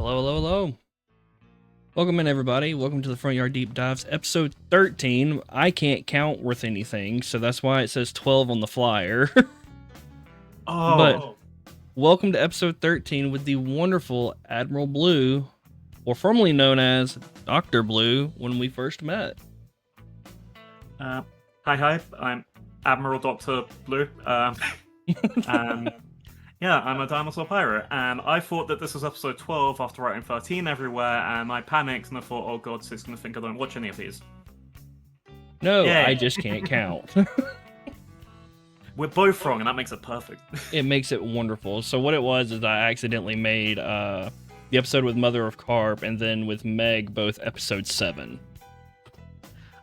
Hello, hello, hello. Welcome in, everybody. Welcome to the Front Yard Deep Dives, episode 13. I can't count worth anything, so that's why it says 12 on the flyer. But welcome to episode 13 with the wonderful AdmrrlBlue, or formerly known as Dr. Blue, when we first met. Hi, I'm Admiral Dr. Blue. Yeah, I'm a dinosaur pirate, and I thought that this was episode 12 after writing 13 everywhere, and I panicked and I thought, oh god, Sis gonna think I don't watch any of these. No, Yay. I just can't count. We're both wrong, and that makes it perfect. It makes it wonderful. So what it was is I accidentally made the episode with Mother of Carp and then with Meg both episode 7.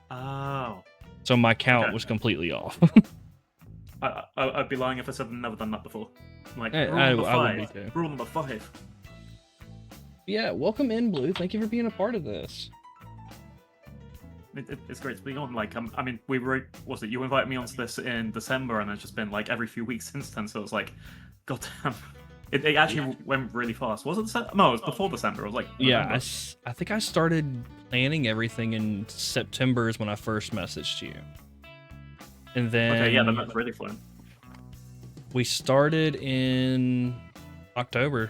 Oh. So my count was completely off. I'd be lying if I said I've never done that before. Like, I would be too. Rule number 5. Yeah, welcome in, Blue. Thank you for being a part of this. It's great to be on. Like, I mean, we were, was it, you invited me onto this in December, and it's just been like every few weeks since then, so it was like, goddamn. It actually went really fast. Was it December? No, it was before December. It was like November. Yeah, I think I started planning everything in September is when I first messaged you. And then... Okay, yeah, that's really fun. We started in October.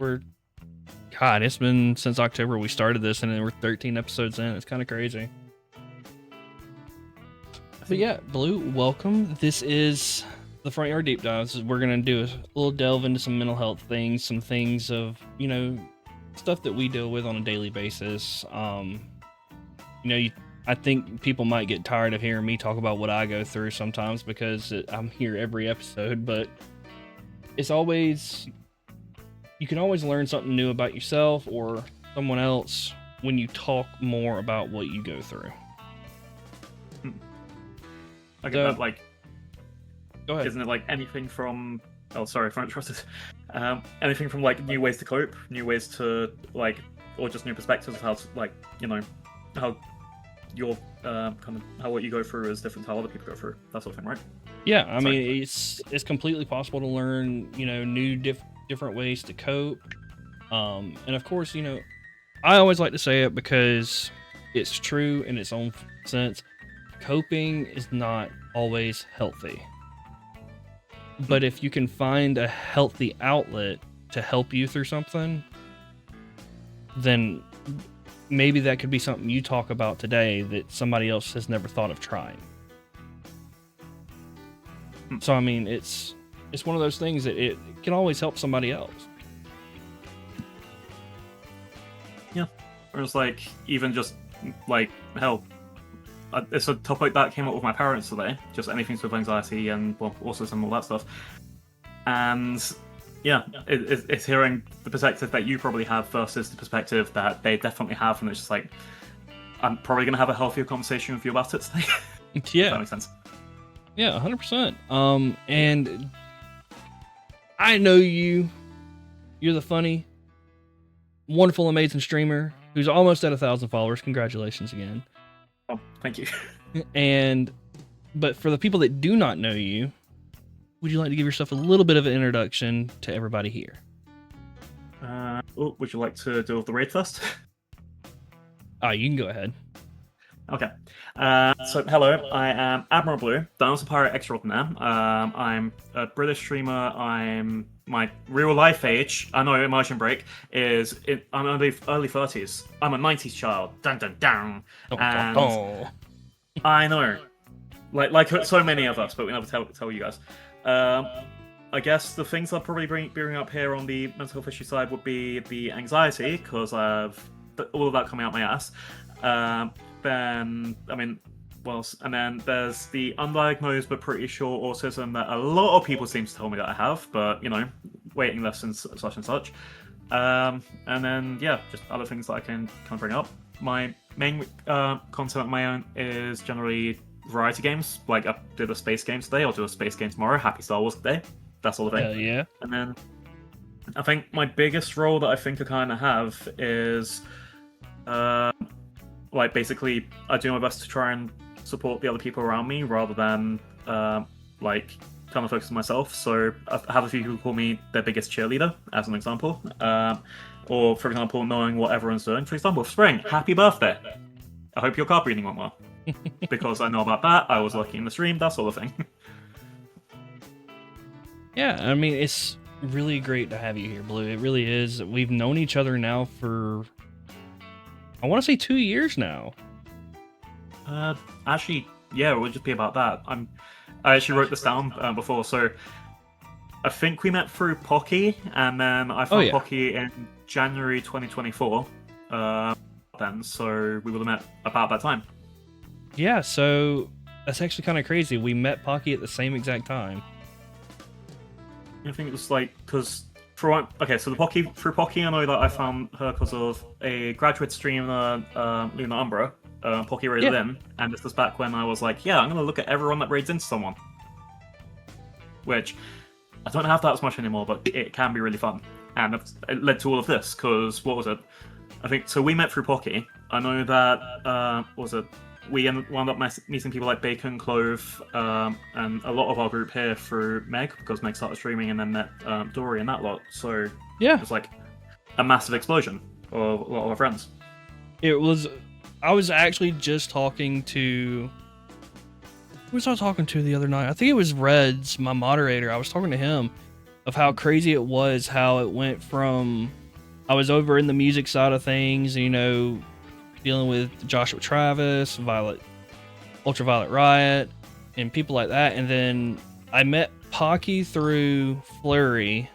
God, it's been since October we started this, and then we're 13 episodes in. It's kind of crazy. But yeah, Blue, welcome. This is the Front Yard Deep Dives. We're going to do a little delve into some mental health things, some things of, you know, stuff that we deal with on a daily basis. I think people might get tired of hearing me talk about what I go through sometimes because I'm here every episode, but it's always, you can always learn something new about yourself or someone else when you talk more about what you go through. I get that, like, go ahead. Isn't it like anything from, oh, sorry, French trusted, anything from like new ways to cope, new ways to like, or just new perspectives of how to, like, you know, how your kind of how what you go through is different to how other people go through, that sort of thing, right? Yeah, I mean, it's completely possible to learn, you know, new different ways to cope. And of course, you know, I always like to say it because it's true in its own sense. Coping is not always healthy. But if you can find a healthy outlet to help you through something, then maybe that could be something you talk about today that somebody else has never thought of trying. So, I mean, it's one of those things that it can always help somebody else. Yeah. Or it's like, even just, like, hell, it's a topic that came up with my parents today, just anything with anxiety and, well, autism and all that stuff. And... yeah, it's hearing the perspective that you probably have versus the perspective that they definitely have, and it's just like, I'm probably going to have a healthier conversation with you about it today. Yeah. That makes sense. Yeah, 100%. And I know you. You're the funny, wonderful, amazing streamer who's almost at 1,000 followers. Congratulations again. Oh, thank you. But for the people that do not know you, would you like to give yourself a little bit of an introduction to everybody here? Would you like to deal with the raid first? You can go ahead. Okay. So, hello, I am AdmrrlBlue, Dinosaur Pirate Extraordinaire. I'm a British streamer. I'm my real life age, I know, immersion break, is I'm in the early 30s. I'm a 90s child. Dun dun dun. And I know. Like so many of us, but we never tell you guys. I guess the things I'll probably bring up here on the mental health issue side would be the anxiety, because I've all of that coming out my ass. Then, I mean, well, and then there's the undiagnosed but pretty sure autism that a lot of people seem to tell me that I have, but, you know, waiting lists and such and such. And then, yeah, just other things that I can kind of bring up. My main content of my own is generally variety games. Like, I did a space game today, I'll do a space game tomorrow, happy Star Wars day, that sort of thing. Hell yeah. And then I think my biggest role that I think I kind of have is like, basically I do my best to try and support the other people around me rather than like kind of focus on myself. So I have a few people call me their biggest cheerleader, as an example. Or, for example, knowing what everyone's doing. For example, Spring, happy birthday. I hope your card reading went well. Because I know about that, I was lucky in the stream, that sort of thing. Yeah, I mean, it's really great to have you here, Blue. It really is. We've known each other now for, I want to say 2 years now. Actually, yeah, it would just be about that. I actually wrote this down before, so I think we met through Pocky, and then I found Pocky in January 2024. Then, so we would have met about that time. Yeah, so that's actually kind of crazy. We met Pocky at the same exact time. I think it was like, because through Pocky, I know that I found her because of a graduate streamer, Luna Umbra. Pocky raided in, and this was back when I was like, yeah, I'm going to look at everyone that raids into someone. Which, I don't have that as much anymore, but it can be really fun. And it led to all of this, because, what was it? I think, so we met through Pocky. I know that, we wound up meeting people like Bacon, Clove, and a lot of our group here through Meg, because Meg started streaming and then met Dory and that lot. So yeah, it was like a massive explosion of a lot of our friends. I was actually just talking to, who was I talking to the other night? I think it was Reds, my moderator. I was talking to him of how crazy it was, how it went from, I was over in the music side of things, dealing with Joshua Travis, Ultraviolet Riot, and people like that. And then I met Pocky through Flurry.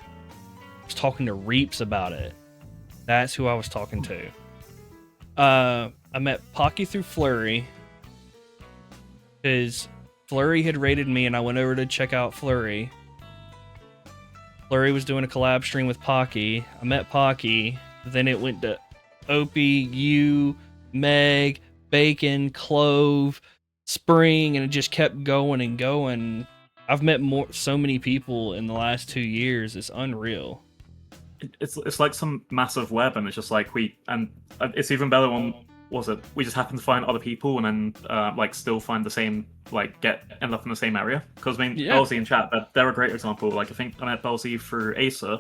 I was talking to Reaps about it. That's who I was talking to. I met Pocky through Flurry because Flurry had raided me, and I went over to check out Flurry. Flurry was doing a collab stream with Pocky. I met Pocky. Then it went to Opie, you, Meg, Bacon, Clove, Spring, and it just kept going and going. I've met so many people in the last 2 years. It's unreal. It's like some massive web, and it's just like it's even better when we just happen to find other people and then still find the same, end up in the same area. Because I mean, Belzy in chat, they're a great example. Like, I think I met Belzy through Acer,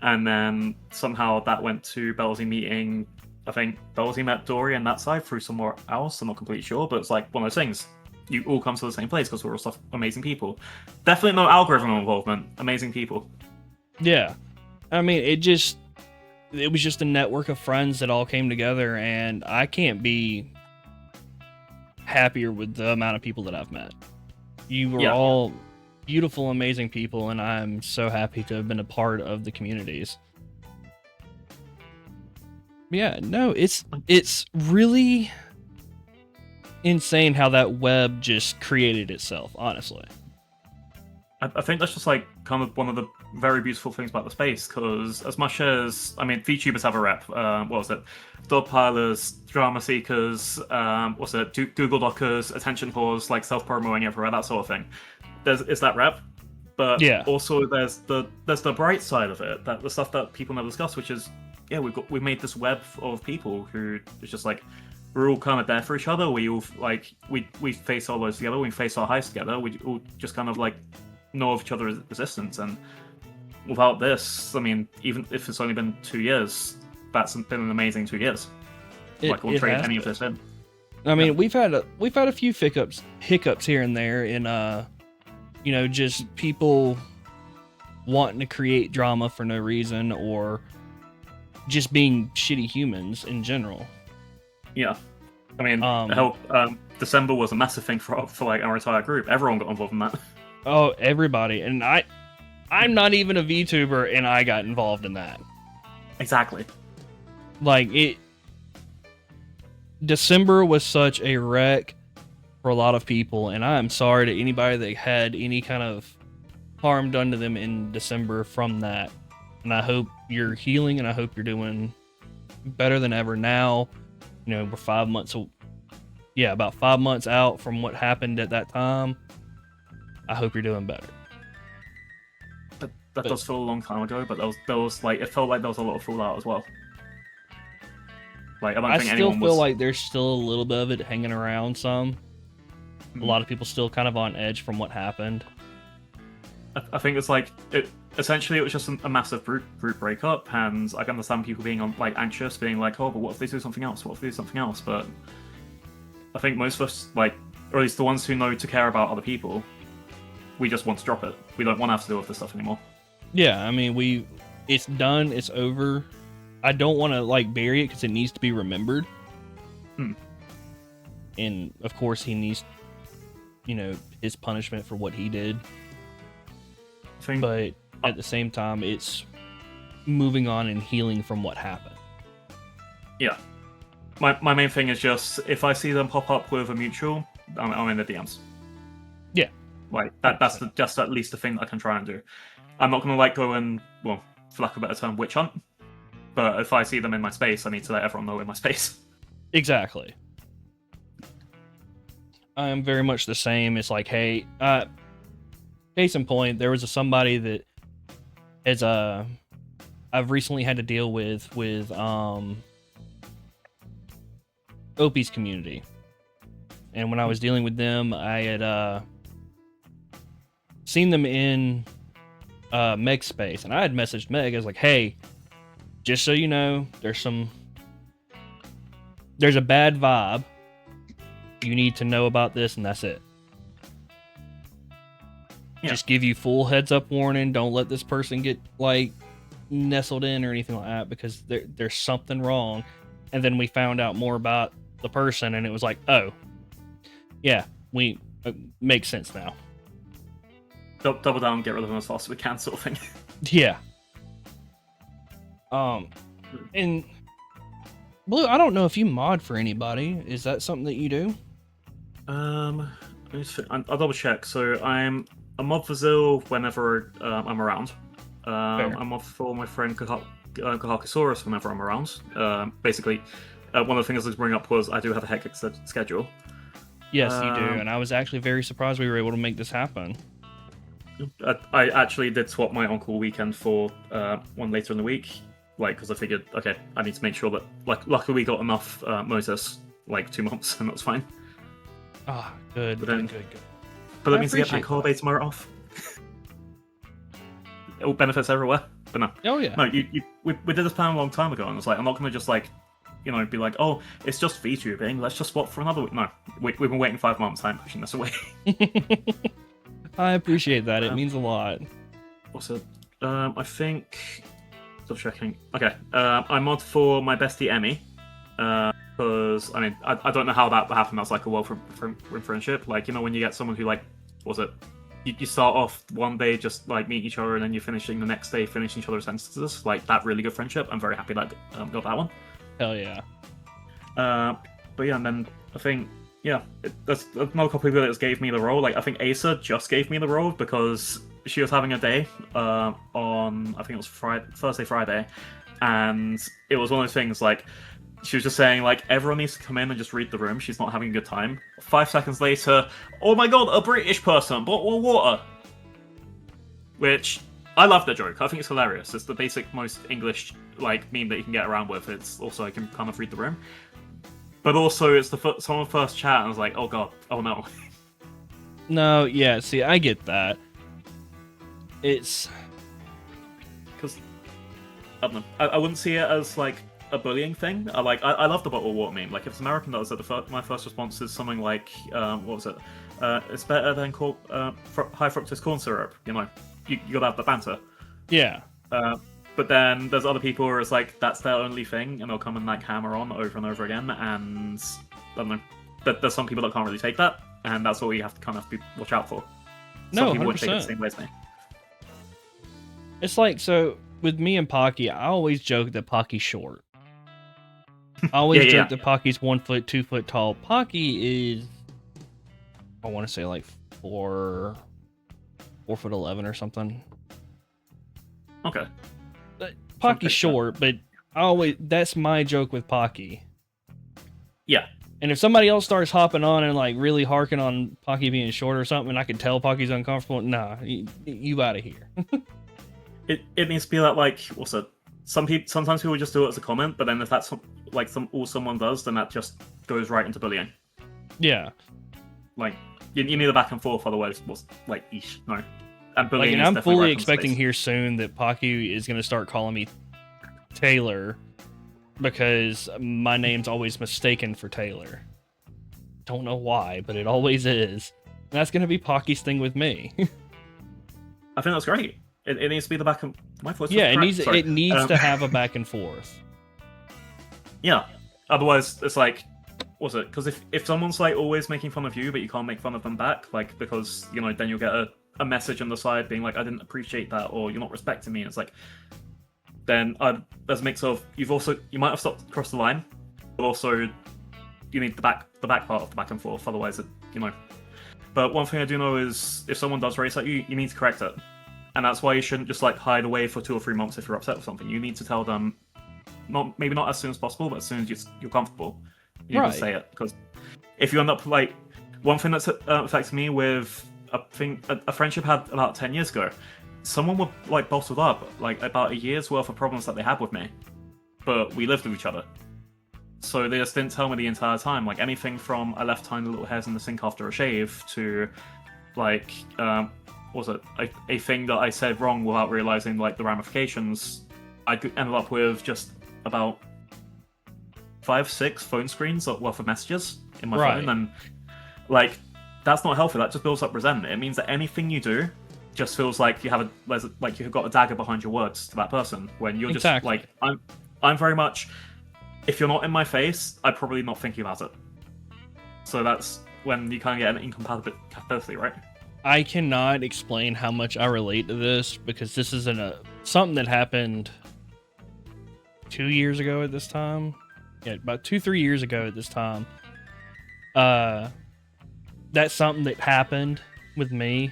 and then somehow that went to Belzy meeting. I think Belzy met Dory and that side through somewhere else. I'm not completely sure, but it's like one of those things. You all come to the same place because we're all such amazing people. Definitely no algorithm involvement. Amazing people. Yeah, I mean, it was just a network of friends that all came together, and I can't be happier with the amount of people that I've met. You were all beautiful, amazing people, and I'm so happy to have been a part of the communities. Yeah, no, it's really insane how that web just created itself, honestly. I think that's just kind of one of the very beautiful things about the space, because as much as, I mean, VTubers have a rep, what was it? Dogpilers, drama seekers, Google Dockers, attention whores, self-promoting everywhere, that sort of thing. It's that rep, but also there's the bright side of it, the stuff that people never discuss, which is, we made this web of people who it's just we're all kind of there for each other. We all we face all those together. We face our highs together. We all just kind of know of each other's existence. And without this, I mean, even if it's only been 2 years, that's been an amazing 2 years. We'll trade any of this in. I mean, we've had a few hiccups here and there in just people wanting to create drama for no reason, or just being shitty humans in general. Yeah, I mean, December was a massive thing for our entire group. Everyone got involved in that. Oh, everybody, and I'm not even a VTuber, and I got involved in that. Exactly. December was such a wreck for a lot of people, and I'm sorry to anybody that had any kind of harm done to them in December from that. And I hope you're healing, and I hope you're doing better than ever now. We're about 5 months out from what happened at that time. I hope you're doing better. That does feel a long time ago, but there was it felt like there was a lot of fallout as well. I still feel like there's still a little bit of it hanging around some. A lot of people still kind of on edge from what happened. I think it's like essentially it was just a massive group breakup, and I can understand people being like anxious, being like, oh, but what if they do something else? What if they do something else? But I think most of us, like, or at least the ones who know to care about other people, we just want to drop it. We don't want to have to deal with this stuff anymore. Yeah, I mean, it's done, it's over. I don't want to like bury it because it needs to be remembered. And of course, he needs, his punishment for what he did. But at the same time, it's moving on and healing from what happened. Yeah. My main thing is just, if I see them pop up with a mutual, I'm in the DMs. Yeah. Like, that's just at least the thing that I can try and do. I'm not going to, like, go and, well, for lack of a better term, witch hunt. But if I see them in my space, I need to let everyone know in my space. Exactly. I'm very much the same. It's like, hey, case in point, there was somebody that is I've recently had to deal with Opie's community, and when I was dealing with them, I had seen them in Meg's space, and I had messaged Meg. I was like, hey, just so you know, there's a bad vibe. You need to know about this, and that's it. Yeah. Just give you full heads up warning. Don't let this person get like nestled in or anything like that, because there's something wrong. And then we found out more about the person, and it was like, oh, yeah, we makes sense now. Double down, get rid of them as fast as we can, sort of thing. Yeah. And Blue, I don't know if you mod for anybody. Is that something that you do? I'll double check. So I'm a mod for Zil whenever I'm around. I'm mod for my friend Kahakusaurus whenever I'm around. Basically, one of the things I was bringing up was I do have a hectic schedule. Yes, you do, and I was actually very surprised we were able to make this happen. I actually did swap my on-call weekend for one later in the week, like, because I figured, okay, I need to make sure that, like, luckily we got enough Moses, like 2 months, and that's fine. Ah, good, good. But that means to get bank holiday tomorrow off. It all benefits everywhere, but no. Oh yeah. No, we did this plan a long time ago, and it's like, I'm not going to just, like, be like, oh, it's just VTubing, let's just swap for another week. No, we've been waiting 5 months, I'm pushing this away. I appreciate that, it means a lot. Also, I think... Still checking. Okay, I'm mod for my bestie Emmy, because, I mean, I don't know how that happened. That's like a from friendship. Like, when you get someone who, like, what was it? You start off one day just, like, meeting each other, and then you're finishing the next day finishing each other's sentences. Like, that really good friendship. I'm very happy that got that one. Hell yeah. But yeah, and then I think, yeah, there's another couple of people that just gave me the role. Like, I think Asa just gave me the role because she was having a day on, I think it was Thursday, Friday, and it was one of those things, like, she was just saying, like, everyone needs to come in and just read the room. She's not having a good time. 5 seconds later, oh my god, a British person, bottle of water. Which, I love the joke. I think it's hilarious. It's the basic, most English, like, meme that you can get around with. It's also, I can kind of read the room. But also, it's someone first chat, and I was like, oh god, oh no. No, yeah, see, I get that. It's... Because, I don't know, I wouldn't see it as, like, a bullying thing. I love the bottle of water meme. Like, if it's American does it, my first response is something like, what was it? It's better than high fructose corn syrup. You gotta have the banter. Yeah. But then there's other people where it's like, that's their only thing, and they'll come and, like, hammer on over and over again, and I don't know. There's some people that can't really take that, and that's what we have to kind of watch out for. Some people won't take it the same way as me. It's like, so, with me and Pocky, I always joke that Pocky's short. I always joke that Pocky's 1 foot, 2 foot tall. Pocky is, I want to say, like 4'11" or something. Okay. Pocky's short, but that's my joke with Pocky. Yeah. And if somebody else starts hopping on and, like, really harking on Pocky being short or something, and I can tell Pocky's uncomfortable, nah, you out of here. It needs to be like, what's it? Sometimes people just do it as a comment, but then if that's like all someone does, then that just goes right into bullying. Yeah. Like, you need a back and forth, otherwise, what's like, eesh, no. And bullying and is I'm definitely fully right on expecting space. here soon that Pocky is going to start calling me Taylor because my name's always mistaken for Taylor. Don't know why, but it always is. And that's going to be Pocky's thing with me. I think that's great. It needs to be the back and my voice. Yeah, was it correct? needs Sorry. it needs to have a back and forth. Yeah. Otherwise, it's like, what's it? Because if someone's like always making fun of you, but you can't make fun of them back, like because then you'll get a message on the side being like, I didn't appreciate that, or you're not respecting me. And it's like, then there's a mix of you might have stopped across the line, but also you need the back part of the back and forth. Otherwise, But one thing I do know is if someone does race at you, you need to correct it, and that's why you shouldn't just like hide away for 2 or 3 months if you're upset with something. You need to tell them, maybe not as soon as possible, but as soon as you're comfortable, you can say it. Because if you end up like one thing that's affected me with a friendship I had about 10 years ago, someone would like bottled up like about a year's worth of problems that they had with me, but we lived with each other. So they just didn't tell me the entire time. Like anything from I left tiny little hairs in the sink after a shave to like what was it a thing that I said wrong without realizing like the ramifications. I ended up with just about 5-6 phone screens worth of messages in my phone, and like that's not healthy. That just builds up resentment. It means that anything you do just feels like you've got a dagger behind your words to that person. When you're just like I'm very much. If you're not in my face, I'm probably not thinking about it. So that's when you kind of get an incompatibility, right? I cannot explain how much I relate to this because this is something that happened 2 years ago at this time. Yeah, about 2-3 years ago at this time. That's something that happened with me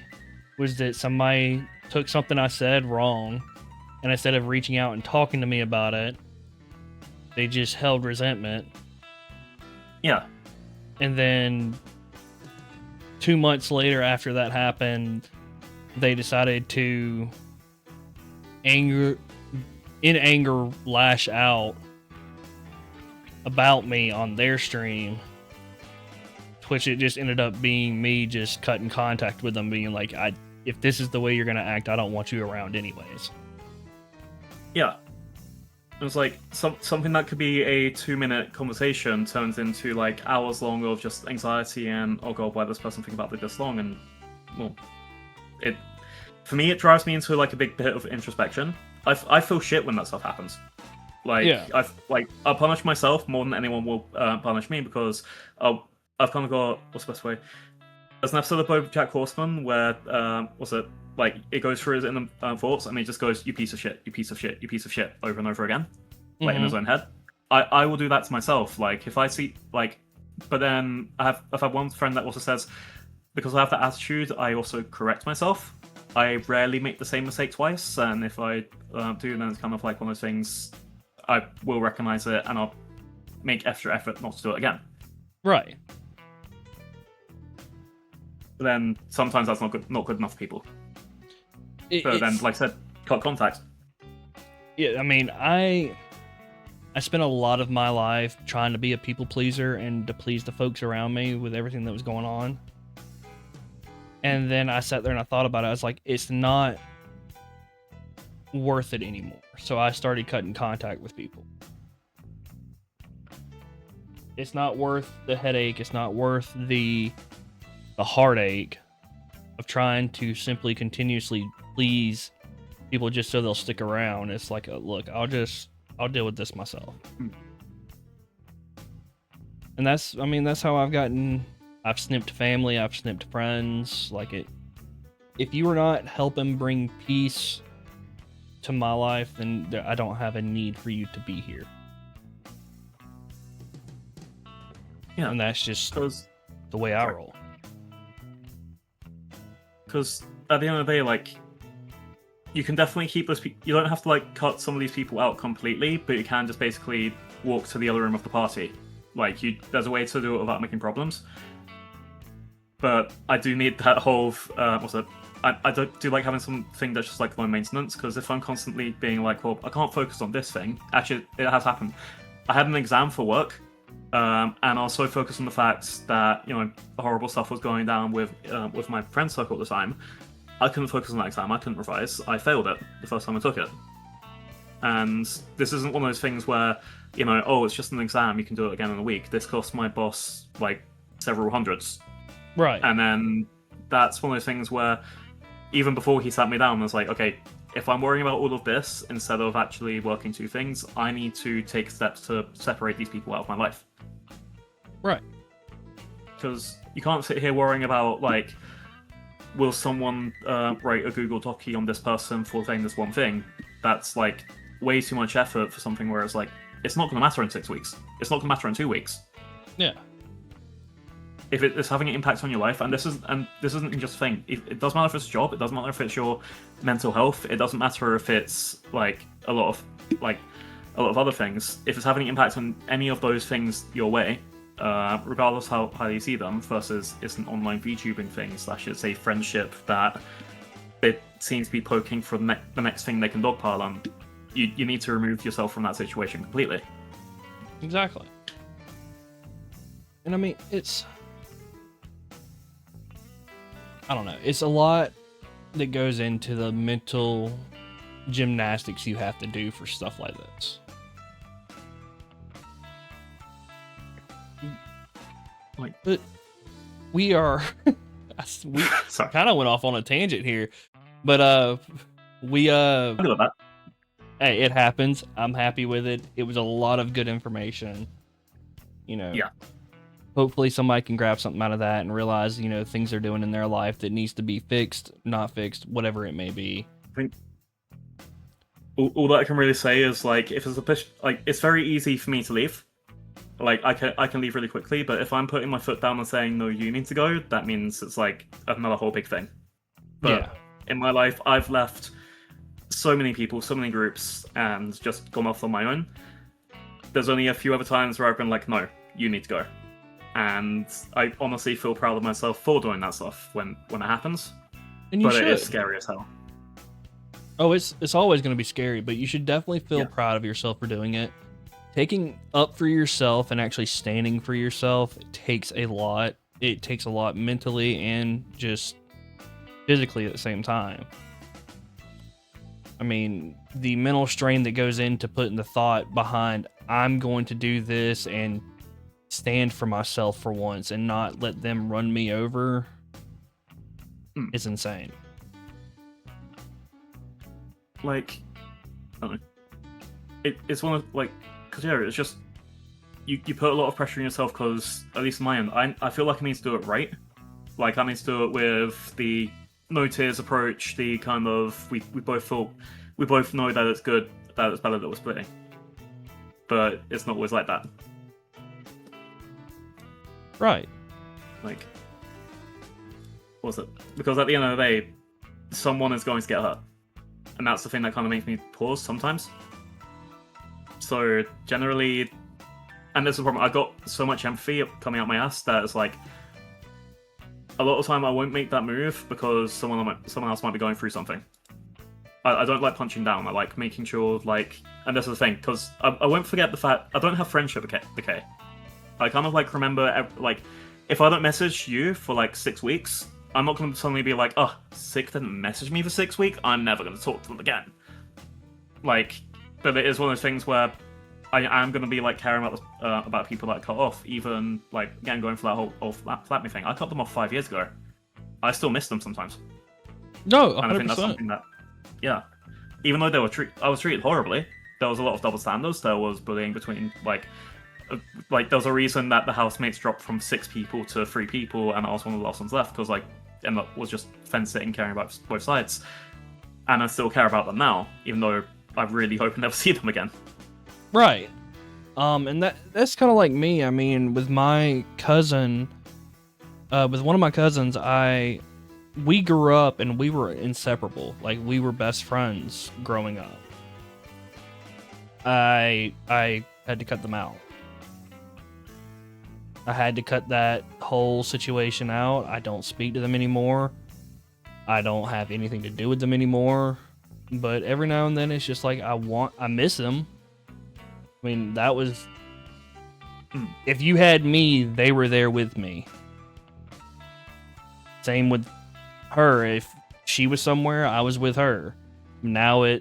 was that somebody took something I said wrong, and instead of reaching out and talking to me about it, they just held resentment. Yeah. And then 2 months later after that happened, they decided to in anger lash out about me on their stream, which it just ended up being me just cutting contact with them, being like, if this is the way you're going to act, I don't want you around anyways. Yeah. It was like something that could be a 2-minute conversation turns into like hours long of just anxiety and oh god, why does this person think about this long? And well, for me it drives me into like a big bit of introspection. I feel shit when that stuff happens. Like I'll punish myself more than anyone will punish me because I've kind of got what's the best way. There's an episode of BoJack Horseman where like it goes through his inner thoughts and he just goes, "You piece of shit, you piece of shit, you piece of shit," over and over again, like in his own head. I will do that to myself. Like if I see like, but then I've had one friend that also says, because I have that attitude, I also correct myself. I rarely make the same mistake twice, and if I do, then it's kind of like one of those things. I will recognize it and I'll make extra effort not to do it again. Right. But then sometimes that's not good enough for people. So then, like I said, cut contact. Yeah, I mean, I spent a lot of my life trying to be a people pleaser and to please the folks around me with everything that was going on. And then I sat there and I thought about it. I was like, it's not worth it anymore. So I started cutting contact with people. It's not worth the headache. It's not worth the heartache of trying to simply continuously please people just so they'll stick around. It's like, look, I'll deal with this myself. And that's how I've snipped family, I've snipped friends. If you are not helping bring peace to my life, then I don't have a need for you to be here. Yeah, and that's just the way I roll. Because at the end of the day, like, you can definitely keep those people. You don't have to like cut some of these people out completely, but you can just basically walk to the other room of the party. Like, there's a way to do it without making problems. But I do need that whole. I do like having something that's just like low maintenance, because if I'm constantly being like, well, I can't focus on this thing. Actually, it has happened. I had an exam for work, and I was so focused on the fact that horrible stuff was going down with my friend circle at the time, I couldn't focus on that exam. I couldn't revise. I failed it the first time I took it. And this isn't one of those things where, oh, it's just an exam, you can do it again in a week. This cost my boss like several hundreds. Right. And then that's one of those things where even before he sat me down, I was like, okay, if I'm worrying about all of this instead of actually working two things, I need to take steps to separate these people out of my life. Right. Because you can't sit here worrying about, like, will someone write a Google Docie on this person for saying this one thing? That's, like, way too much effort for something where it's like, it's not going to matter in 6 weeks. It's not going to matter in 2 weeks. Yeah. If it's having an impact on your life, and this isn't just a thing. It doesn't matter if it's a job. It doesn't matter if it's your mental health. It doesn't matter if it's like a lot of other things. If it's having an impact on any of those things your way, regardless how you see them, versus it's an online VTubing thing / it's a friendship that it seems to be poking for the next thing they can dogpile on. You need to remove yourself from that situation completely. Exactly. And I mean, I don't know. It's a lot that goes into the mental gymnastics you have to do for stuff like this. But we kind of went off on a tangent here, but I'm good with that. hey, it happens. I'm happy with it. It was a lot of good information. Yeah. Hopefully somebody can grab something out of that and realize, things they're doing in their life that needs to be fixed, not fixed, whatever it may be. I think all that I can really say is, like, if it's a push, like, it's very easy for me to leave. Like, I can leave really quickly, but if I'm putting my foot down and saying, no, you need to go, that means it's, like, another whole big thing. But in my life, I've left so many people, so many groups, and just gone off on my own. There's only a few other times where I've been like, no, you need to go. And I honestly feel proud of myself for doing that stuff when it happens. And you should. It is scary as hell. Oh, it's always going to be scary, but you should definitely feel proud of yourself for doing it. Taking up for yourself and actually standing for yourself takes a lot. It takes a lot mentally and just physically at the same time. I mean, the mental strain that goes into putting the thought behind, I'm going to do this and stand for myself for once and not let them run me over is insane. Like, I don't know. It's one of, like, because it's just you put a lot of pressure on yourself, because at least in my end, I feel like I need to do it right. Like, I need to do it with the no tears approach, the kind of we both know that it's good, that it's better that we're splitting, but it's not always like that. Right. Like, what's it? Because at the end of the day, someone is going to get hurt, and that's the thing that kind of makes me pause sometimes. So generally, and this is the problem, I got so much empathy coming out my ass that it's like, a lot of the time I won't make that move because someone else might be going through something. I don't like punching down. I like making sure, like, and this is the thing, because I won't forget the fact I don't have friendship decay. I kind of like remember, like, if I don't message you for like 6 weeks, I'm not going to suddenly be like, oh, Sick didn't message me for 6 weeks, I'm never going to talk to them again. Like, but it is one of those things where I am going to be like caring about people that I cut off, even like, again, going for that whole flat me thing. I cut them off 5 years ago. I still miss them sometimes. No, 100%. And I think that's something that, even though I was treated horribly, there was a lot of double standards. There was bullying between, like there was a reason that the housemates dropped from 6 people to 3 people, and I was one of the last ones left, because like Emma was just fence sitting, caring about both sides. And I still care about them now, even though I really hope I never see them again. Right. And that's kind of like me. I mean, with my cousin, with one of my cousins, we grew up and we were inseparable. Like, we were best friends growing up. I had to cut them out. I had to cut that whole situation out. I don't speak to them anymore. I don't have anything to do with them anymore. But every now and then it's just like I miss them. I mean, that was, if you had me, they were there with me. Same with her. If she was somewhere, I was with her. Now I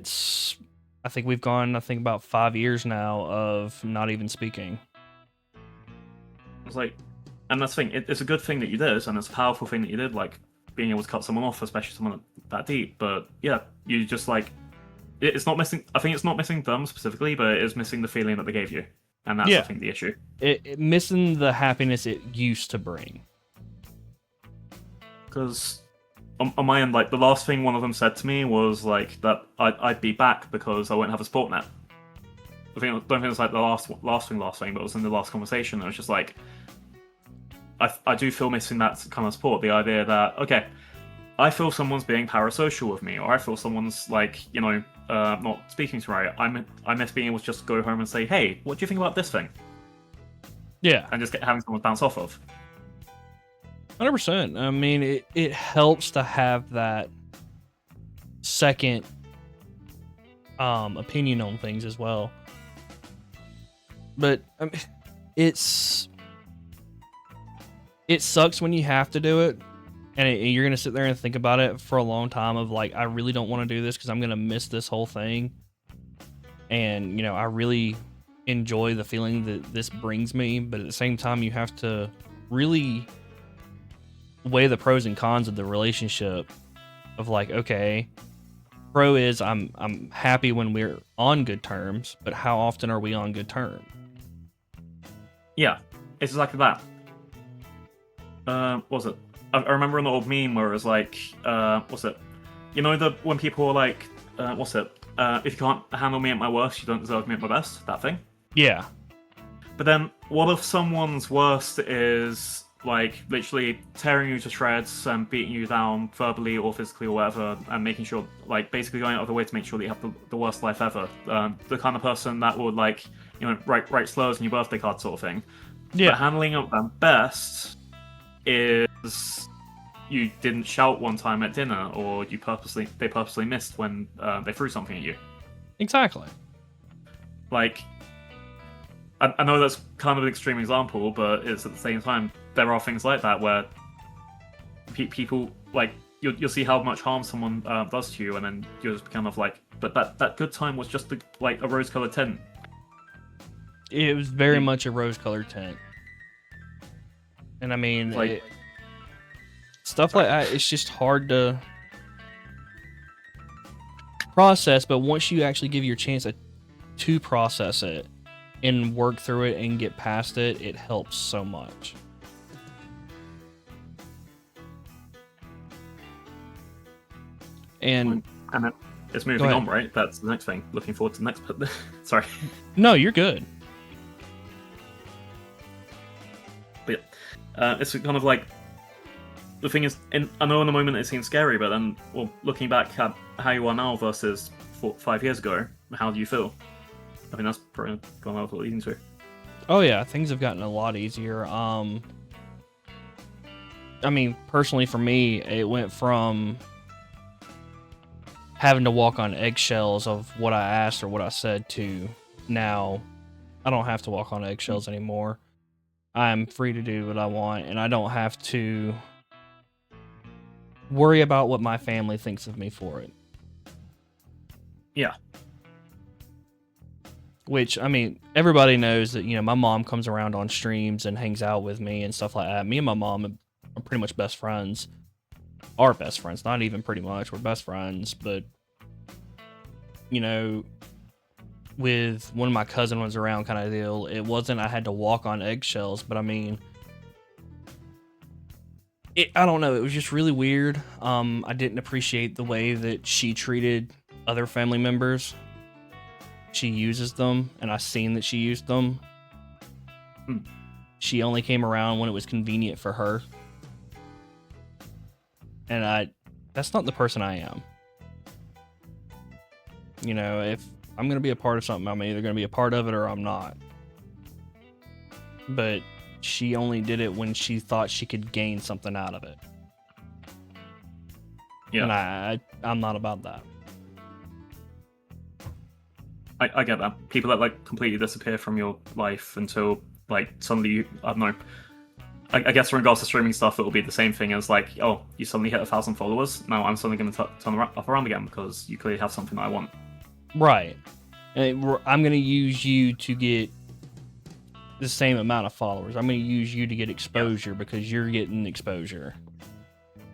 think we've gone, about 5 years now of not even speaking. It's like, and that's the thing. It's a good thing that you did, and it's a powerful thing that you did, like being able to cut someone off, especially someone that deep. But yeah, you just like it's not missing. I think it's not missing them specifically, but it is missing the feeling that they gave you, and that's I think the issue. It missing the happiness it used to bring. Because on my end, like the last thing one of them said to me was like that I'd be back because I won't have a support net. Don't think it's like the last thing, but it was in the last conversation. It was just like I do feel missing that kind of support. The idea that okay, I feel someone's being parasocial with me, or I feel someone's like not speaking to me. I miss being able to just go home and say, hey, what do you think about this thing? Yeah, and just having someone bounce off of. 100%. I mean, it helps to have that second opinion on things as well. But I mean, it sucks when you have to do it, and you're gonna sit there and think about it for a long time. Of like, I really don't want to do this because I'm gonna miss this whole thing, and I really enjoy the feeling that this brings me. But at the same time, you have to really weigh the pros and cons of the relationship. Of like, okay, pro is I'm happy when we're on good terms, but how often are we on good terms? Yeah, it's exactly that. What was it? I remember an old meme where it was like, what's it? When people were like, what's it? If you can't handle me at my worst, you don't deserve me at my best. That thing. Yeah. But then, what if someone's worst is like literally tearing you to shreds and beating you down verbally or physically or whatever, and making sure, like, basically going out of the way to make sure that you have the worst life ever. The kind of person that would like, write slurs on your birthday card sort of thing. Yeah. But handling it them best is you didn't shout one time at dinner, or they purposely missed when they threw something at you. Exactly. Like, I know that's kind of an extreme example, but it's at the same time there are things like that where people like you'll see how much harm someone does to you, and then you're just kind of like, but that good time was just like a rose-colored tint. It was very much a rose-colored tint, and I mean, like stuff like that. It's just hard to process, but once you actually give your chance to process it and work through it and get past it, it helps so much. And then it's moving on, right? That's the next thing. Looking forward to the next. Sorry. No, you're good. But yeah, it's kind of like the thing is, I know in the moment it seems scary, but then, well, looking back at how you are now versus 5 years ago, how do you feel? I mean, that's probably going well for leading to. Oh yeah, things have gotten a lot easier. I mean, personally for me, it went from having to walk on eggshells of what I asked or what I said to now I don't have to walk on eggshells anymore. I'm free to do what I want, and I don't have to worry about what my family thinks of me for it. Yeah. Which, I mean, everybody knows that, my mom comes around on streams and hangs out with me and stuff like that. Me and my mom are pretty much best friends. Are best friends. Not even pretty much. We're best friends. But, with when my cousin was around kind of deal, it wasn't I had to walk on eggshells. But, I mean, I don't know. It was just really weird. I didn't appreciate the way that she treated other family members. She uses them, and I seen that she used them. She only came around when it was convenient for her. And that's not the person I am. If I'm going to be a part of something, I'm either going to be a part of it or I'm not. But she only did it when she thought she could gain something out of it. Yeah. And I'm not about that. I get that. People that like completely disappear from your life until like suddenly I don't know. I guess in regards to streaming stuff, it will be the same thing as like, oh, you suddenly hit 1,000 followers. Now I'm suddenly going to turn around again because you clearly have something that I want. Right. And I'm going to use you to get the same amount of followers. I'm going to use you to get exposure because you're getting exposure.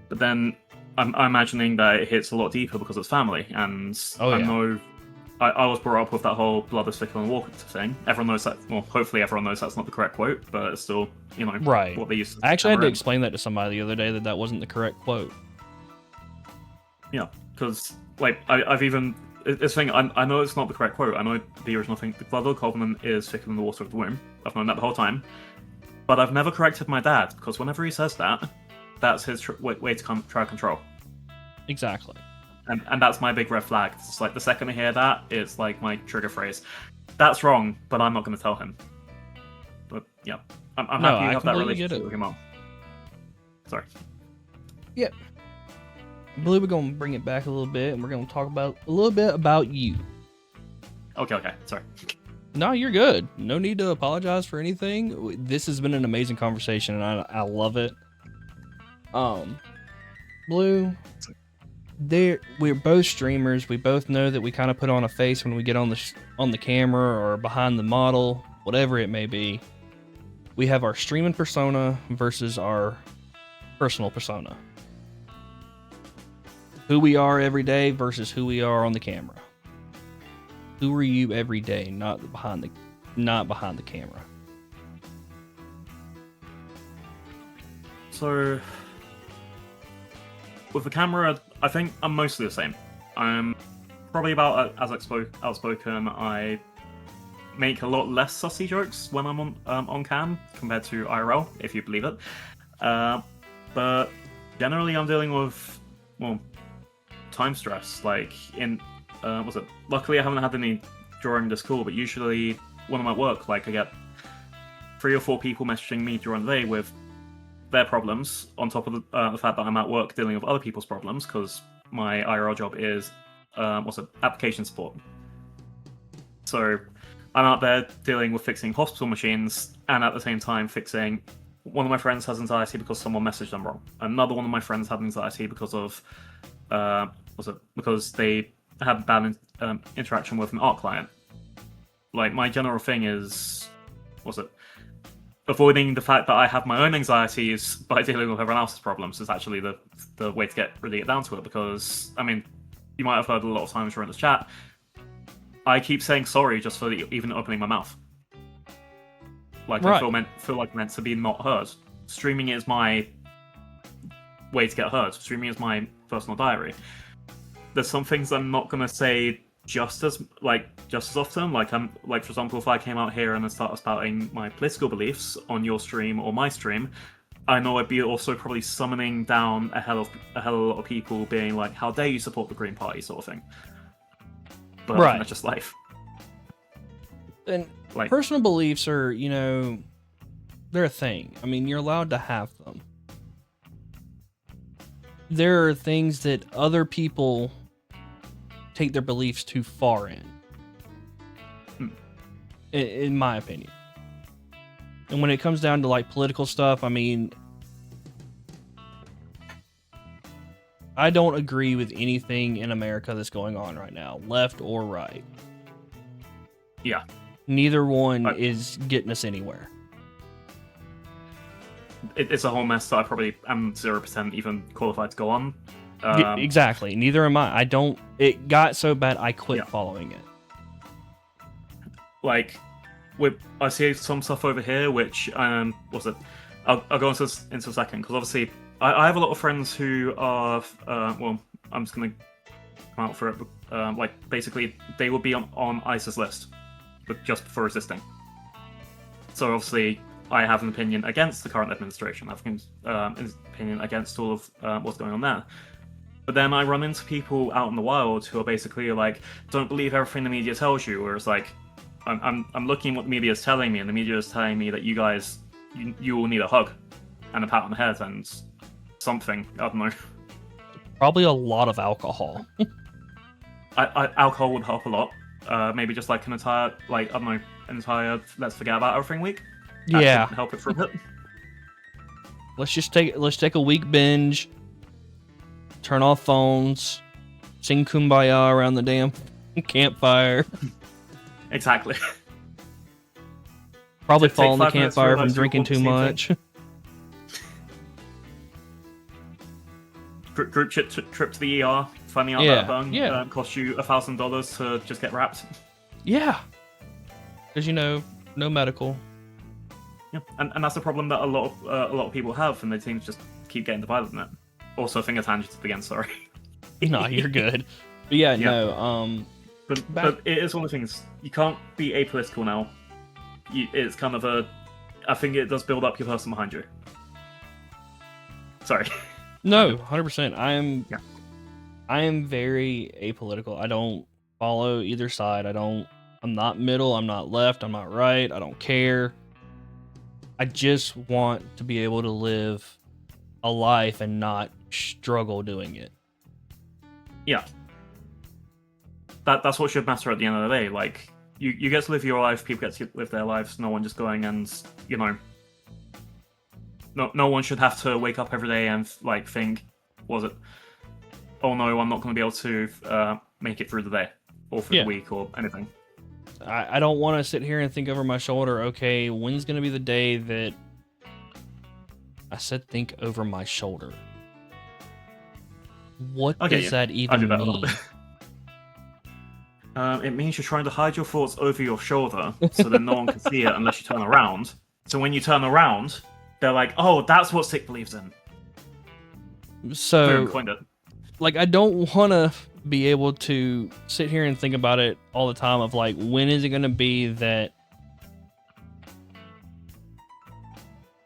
But then I'm imagining that it hits a lot deeper because it's family, and I know I was brought up with that whole blood is thicker than water thing. Everyone knows that. Well, hopefully everyone knows that's not the correct quote, but it's still, right. What they used to. I actually had to explain that to somebody the other day that wasn't the correct quote. Yeah, because like I've even this thing. I know it's not the correct quote. I know the original thing. The blood of the covenant is thicker than the water of the womb. I've known that the whole time, but I've never corrected my dad because whenever he says that, that's his way to try to control. Exactly. And that's my big red flag. It's like the second I hear that, it's like my trigger phrase. That's wrong, but I'm not going to tell him. But yeah, I'm happy you have that relationship with your mom. Sorry. Yep. Blue, we're going to bring it back a little bit, and we're going to talk about a little bit about you. Okay. Sorry. No, you're good. No need to apologize for anything. This has been an amazing conversation, and I love it. Blue, we're both streamers. We both know that we kind of put on a face when we get on the camera or behind the model, whatever it may be. We have our streaming persona versus our personal persona. Who we are every day versus who we are on the camera. Who are you every day, not behind the camera. So with the camera, I think I'm mostly the same. I'm probably about as outspoken. I make a lot less sussy jokes when I'm on cam compared to IRL, if you believe it. But generally, I'm dealing with time stress. Like luckily I haven't had any during this call, but usually when I'm at work, like I get 3 or 4 people messaging me during the day with their problems on top of the fact that I'm at work dealing with other people's problems because my IRL job is application support. So I'm out there dealing with fixing hospital machines and at the same time fixing. One of my friends has anxiety because someone messaged them wrong. Another one of my friends had anxiety because of because they had bad interaction with an art client. Like my general thing is avoiding the fact that I have my own anxieties by dealing with everyone else's problems is actually the way to really get down to it. Because I mean, you might have heard a lot of times during this chat, I keep saying sorry just for even opening my mouth. Like right. I feel like meant to be not heard. Streaming is my way to get heard. Streaming is my personal diary. There's some things I'm not gonna say just as often. Like for example, if I came out here and then started spouting my political beliefs on your stream or my stream, I know I'd be also probably summoning down a hell of a lot of people being like, "How dare you support the Green Party?" sort of thing. But right. That's just life. And personal beliefs are, they're a thing. I mean, you're allowed to have them. There are things that other people take their beliefs too far in my opinion. And when it comes down to political stuff, I mean, I don't agree with anything in America that's going on right now, left or right. Yeah. Neither one is getting us anywhere. It's a whole mess that I probably am 0% even qualified to go on. Exactly. Neither am I. It got so bad I quit following it. I see some stuff over here, which I'll go into a second, because obviously I have a lot of friends who are I'm just gonna come out for it. Basically, they would be on ISIS list, but just for resisting. So obviously, I have an opinion against the current administration. I have an opinion against all of what's going on there. But then I run into people out in the wild who are basically don't believe everything the media tells you. Whereas I'm looking at what the media is telling me, and the media is telling me that you guys, you all need a hug and a pat on the head and something. I don't know. Probably a lot of alcohol. Alcohol would help a lot. Maybe just an entire let's forget about everything week. Yeah. Help it for a bit. let's take a week binge, turn off phones, sing Kumbaya around the damn campfire. Exactly. Probably Take fall in the 5 minutes to campfire from realise you drinking want the too same much. Group trip to the ER, finding out that bung cost you $1,000 to just get wrapped. Yeah. Because no medical. Yeah, and that's the problem that a lot of people have, and they seem to just keep getting divided in it. Also, finger tangents again. Sorry. No, you're good. But yeah, no. But it is one of the things you can't be apolitical now. It's kind of I think it does build up your person behind you. Sorry. No, 100%. I am very apolitical. I don't follow either side. I'm not middle. I'm not left. I'm not right. I don't care. I just want to be able to live a life and not struggle doing it. Yeah. That's what should matter at the end of the day. Like, you get to live your life, people get to live their lives, no one just going and, no one should have to wake up every day and, like, think, oh no, I'm not going to be able to make it through the day, or through the week, or anything. I don't want to sit here and think over my shoulder, okay, when's going to be the day that... I said think over my shoulder. What does that even mean? It means you're trying to hide your thoughts over your shoulder so that no one can see it unless you turn around. So when you turn around, they're like, oh, that's what Sick believes in. So, like, I don't want to be able to sit here and think about it all the time of, like, when is it going to be that...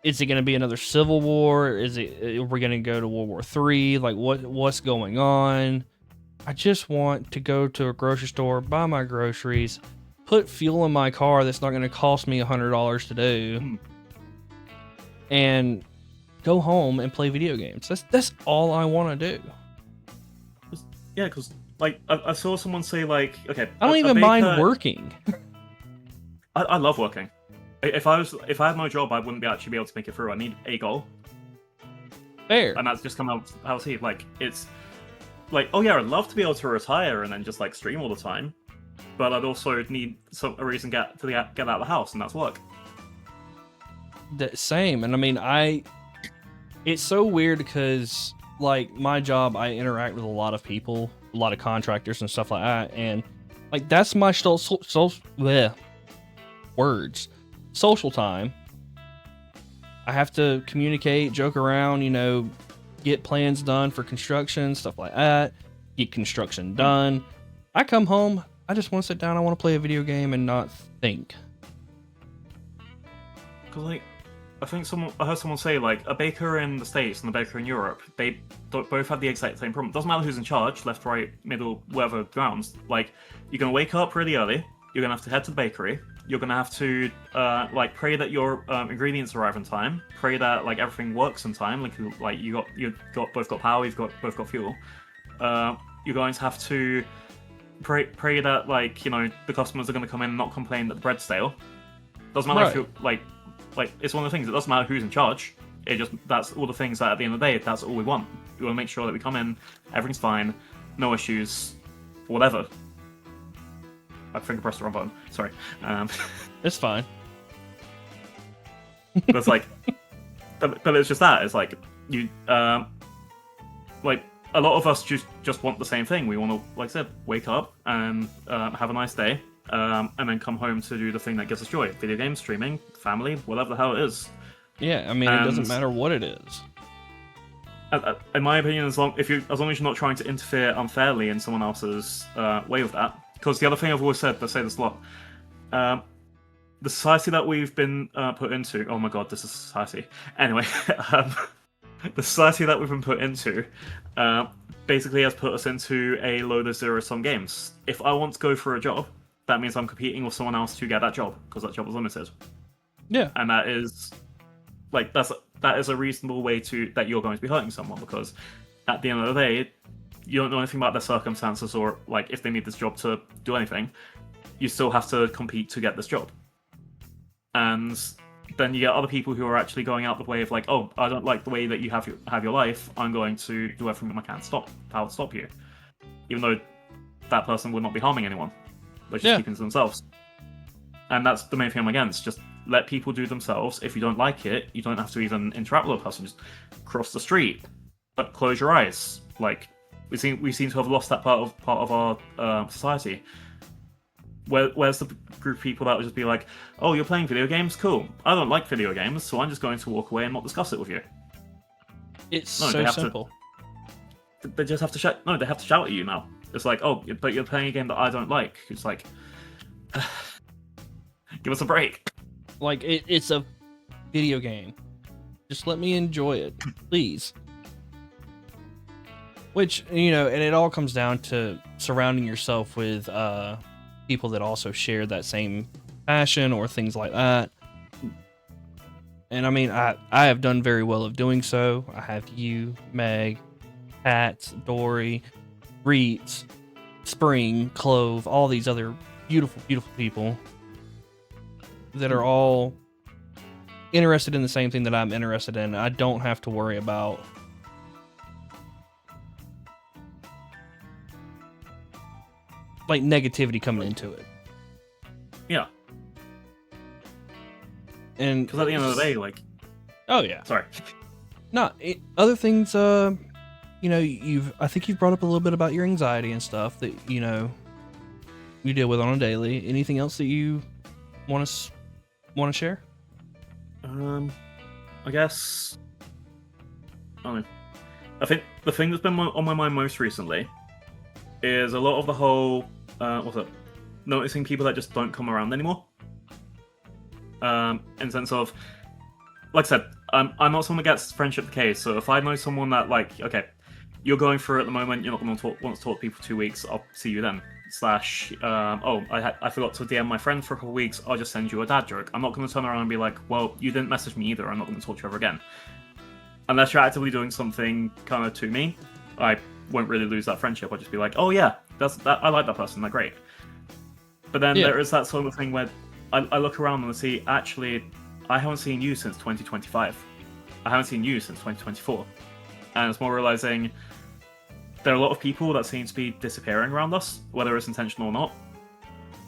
Is it going to be another civil war? Are we going to go to World War III? Like, what's going on? I just want to go to a grocery store, buy my groceries, put fuel in my car that's not going to cost me $100 to do, and go home and play video games. That's all I want to do. Yeah, because like I saw someone say, like, okay, I don't even mind working. I love working. If I had no job, I wouldn't actually be able to make it through. I need a goal. Fair. And that's just come out how see. Like, it's like, oh yeah, I'd love to be able to retire and then just like stream all the time, but I'd also need a reason to get out of the house, and that's work. The same, and I mean, it's so weird because, like, my job, I interact with a lot of people, a lot of contractors and stuff like that, and like that's my social time. I have to communicate, joke around, get plans done for construction, stuff like that, get construction done. I come home, I just want to sit down, I want to play a video game and not think. Because, like, I heard someone say, like, a baker in the States and a baker in Europe, they both have the exact same problem. Doesn't matter who's in charge, left, right, middle, wherever grounds. Like, you're going to wake up really early, you're going to have to head to the bakery, you're going to have to, pray that your ingredients arrive in time, pray that, like, everything works in time, like you both got power, both got fuel. You're going to have to pray that, like, the customers are going to come in and not complain that the bread's stale. Doesn't matter if you're, like, it's one of the things, it doesn't matter who's in charge. That's all the things that at the end of the day, that's all we want. We want to make sure that we come in, everything's fine, no issues, whatever. I think I pressed the wrong button. Sorry. It's fine. But it's like, but it's just that. It's like like a lot of us just want the same thing. We want to, like I said, wake up and have a nice day, and then come home to do the thing that gives us joy: video games, streaming, family, whatever the hell it is. Yeah, I mean, it doesn't matter what it is. In my opinion, as long as you're not trying to interfere unfairly in someone else's way of that. Because the other thing I've always said, I say this a lot, the society that we've been put into... Oh my god, this is society. Anyway, the society that we've been put into basically has put us into a load of zero-sum games. If I want to go for a job, that means I'm competing with someone else to get that job, because that job is limited. Yeah. And that is... like, that is a reasonable way that you're going to be hurting someone, because at the end of the day, you don't know anything about their circumstances or, like, if they need this job to do anything. You still have to compete to get this job. And then you get other people who are actually going out the way of like, oh, I don't like the way that you have your life. I'm going to do everything I can to stop you, even though that person would not be harming anyone, but just keeping to themselves. And that's the main thing I'm against. Just let people do themselves. If you don't like it, you don't have to even interact with a person. Just cross the street, but close your eyes. Like we seem to have lost that part of our society. Where's the group of people that would just be like, oh, you're playing video games? Cool. I don't like video games, so I'm just going to walk away and not discuss it with you. It's so simple. They just have to shout. No, they have to shout at you now. It's like, oh, but you're playing a game that I don't like. It's like, give us a break. Like, it's a video game. Just let me enjoy it, please. Which, and it all comes down to surrounding yourself with people that also share that same passion or things like that. And I mean, I have done very well of doing so. I have you, Meg, Pat, Dory, Reeds, Spring, Clove, all these other beautiful, beautiful people that are all interested in the same thing that I'm interested in. I don't have to worry about like negativity coming into it. Yeah. And because at the end of the day, like, oh yeah, sorry. Other things. I think you've brought up a little bit about your anxiety and stuff that you deal with on a daily. Anything else that you want to share? I guess. I think the thing that's been on my mind most recently is a lot of the whole noticing people that just don't come around anymore. In the sense of, like I said, I'm not someone that gets friendship decay. So if I know someone that, like, okay, you're going through it at the moment, you're not going to want to talk to people for 2 weeks, I'll see you then. I forgot to DM my friend for a couple of weeks, I'll just send you a dad joke. I'm not going to turn around and be like, well, you didn't message me either, I'm not going to talk to you ever again. Unless you're actively doing something kind of to me, I won't really lose that friendship. I'll just be like, oh yeah, I like that person, they're great. But then there is that sort of thing where I look around and I see, actually, I haven't seen you since 2025. I haven't seen you since 2024. And it's more realizing there are a lot of people that seem to be disappearing around us, whether it's intentional or not.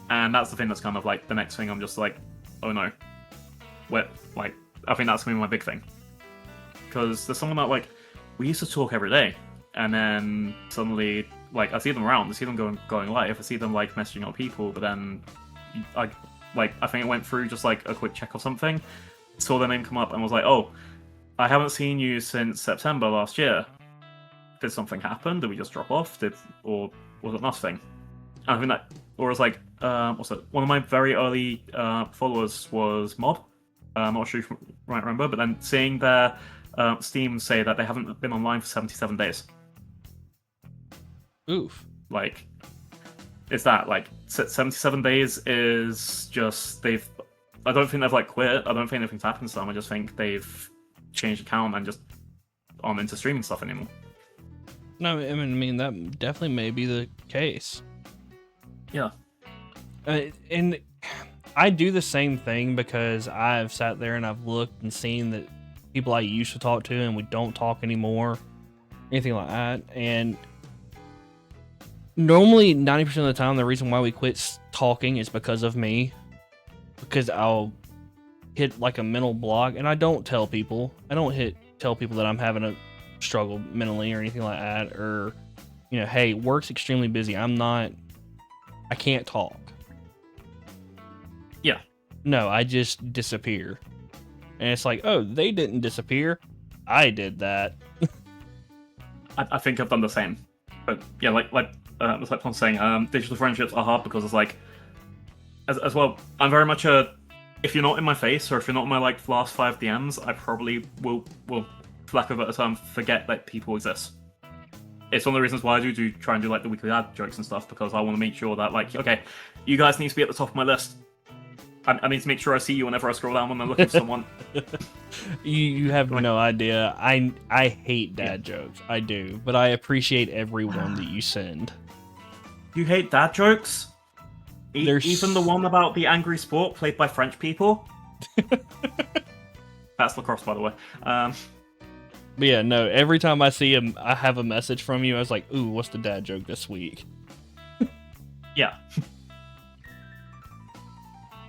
And that's the thing that's kind of like the next thing I'm just like, oh no. I think that's going to be my big thing. Because there's someone that, like, we used to talk every day. And then suddenly, like, I see them around, I see them going live, I see them, like, messaging other people, but then I think it went through just, like, a quick check or something, saw their name come up and was like, oh, I haven't seen you since September last year. Did something happen? Did we just drop off? Or was it nothing? And I think that, or it's like, one of my very early followers was Mob. I'm not sure if you might remember, but then seeing their Steam say that they haven't been online for 77 days. Oof. Like, it's that, like, 77 days is just, I don't think they've, like, quit, I don't think anything's happened to them, I just think they've changed account and just aren't into streaming stuff anymore. No, I mean, that definitely may be the case. Yeah. And I do the same thing because I've sat there and I've looked and seen that people I used to talk to and we don't talk anymore, anything like that. And normally 90% of the time, the reason why we quit talking is because of me, because I'll hit like a mental block, and I don't tell people. I don't tell people that I'm having a struggle mentally or anything like that, or hey, work's extremely busy. I can't talk. Yeah. No, I just disappear. And it's like, oh, they didn't disappear. I did that. I think I've done the same. But yeah, like Tom's saying, digital friendships are hard because it's like, as well, I'm very much if you're not in my face or if you're not in my like last 5 DMs, I probably will for lack of a better term, forget that people exist. It's one of the reasons why I do try and do like the weekly ad jokes and stuff, because I want to make sure that, like, okay, you guys need to be at the top of my list. I need to make sure I see you whenever I scroll down when I'm looking for someone. You have no idea. I hate dad jokes. I do, but I appreciate every one that you send. You hate dad jokes? Even the one about the angry sport played by French people? That's lacrosse, by the way. But yeah, no. Every time I see him, I have a message from you. I was like, "Ooh, what's the dad joke this week?" Yeah.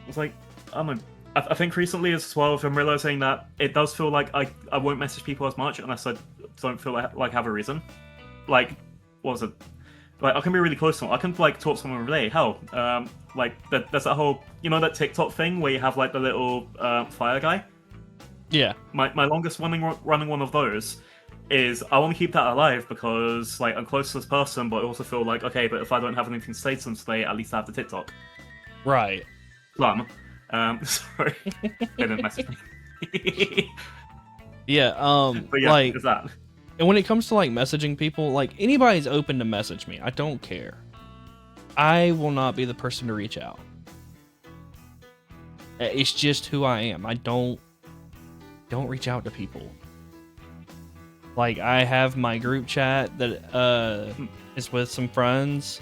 It's like, I don't know. I think recently as well, if I'm realizing that it does feel like I won't message people as much unless I don't feel like I have a reason. Like, what was it? Like, I can be really close to someone. I can like talk to someone every day. Hell, like there's that whole, that TikTok thing where you have like the little fire guy. Yeah. My longest running one of those is I want to keep that alive because like I'm close to this person, but I also feel like, okay, but if I don't have anything to say to them today, at least I have the TikTok. Right. Plum. Sorry, they didn't message me. Yeah. But yeah, like, there's that. and when it comes to like messaging people, like anybody's open to message me. I don't care. I will not be the person to reach out. It's just who I am. I don't reach out to people. Like, I have my group chat that is with some friends.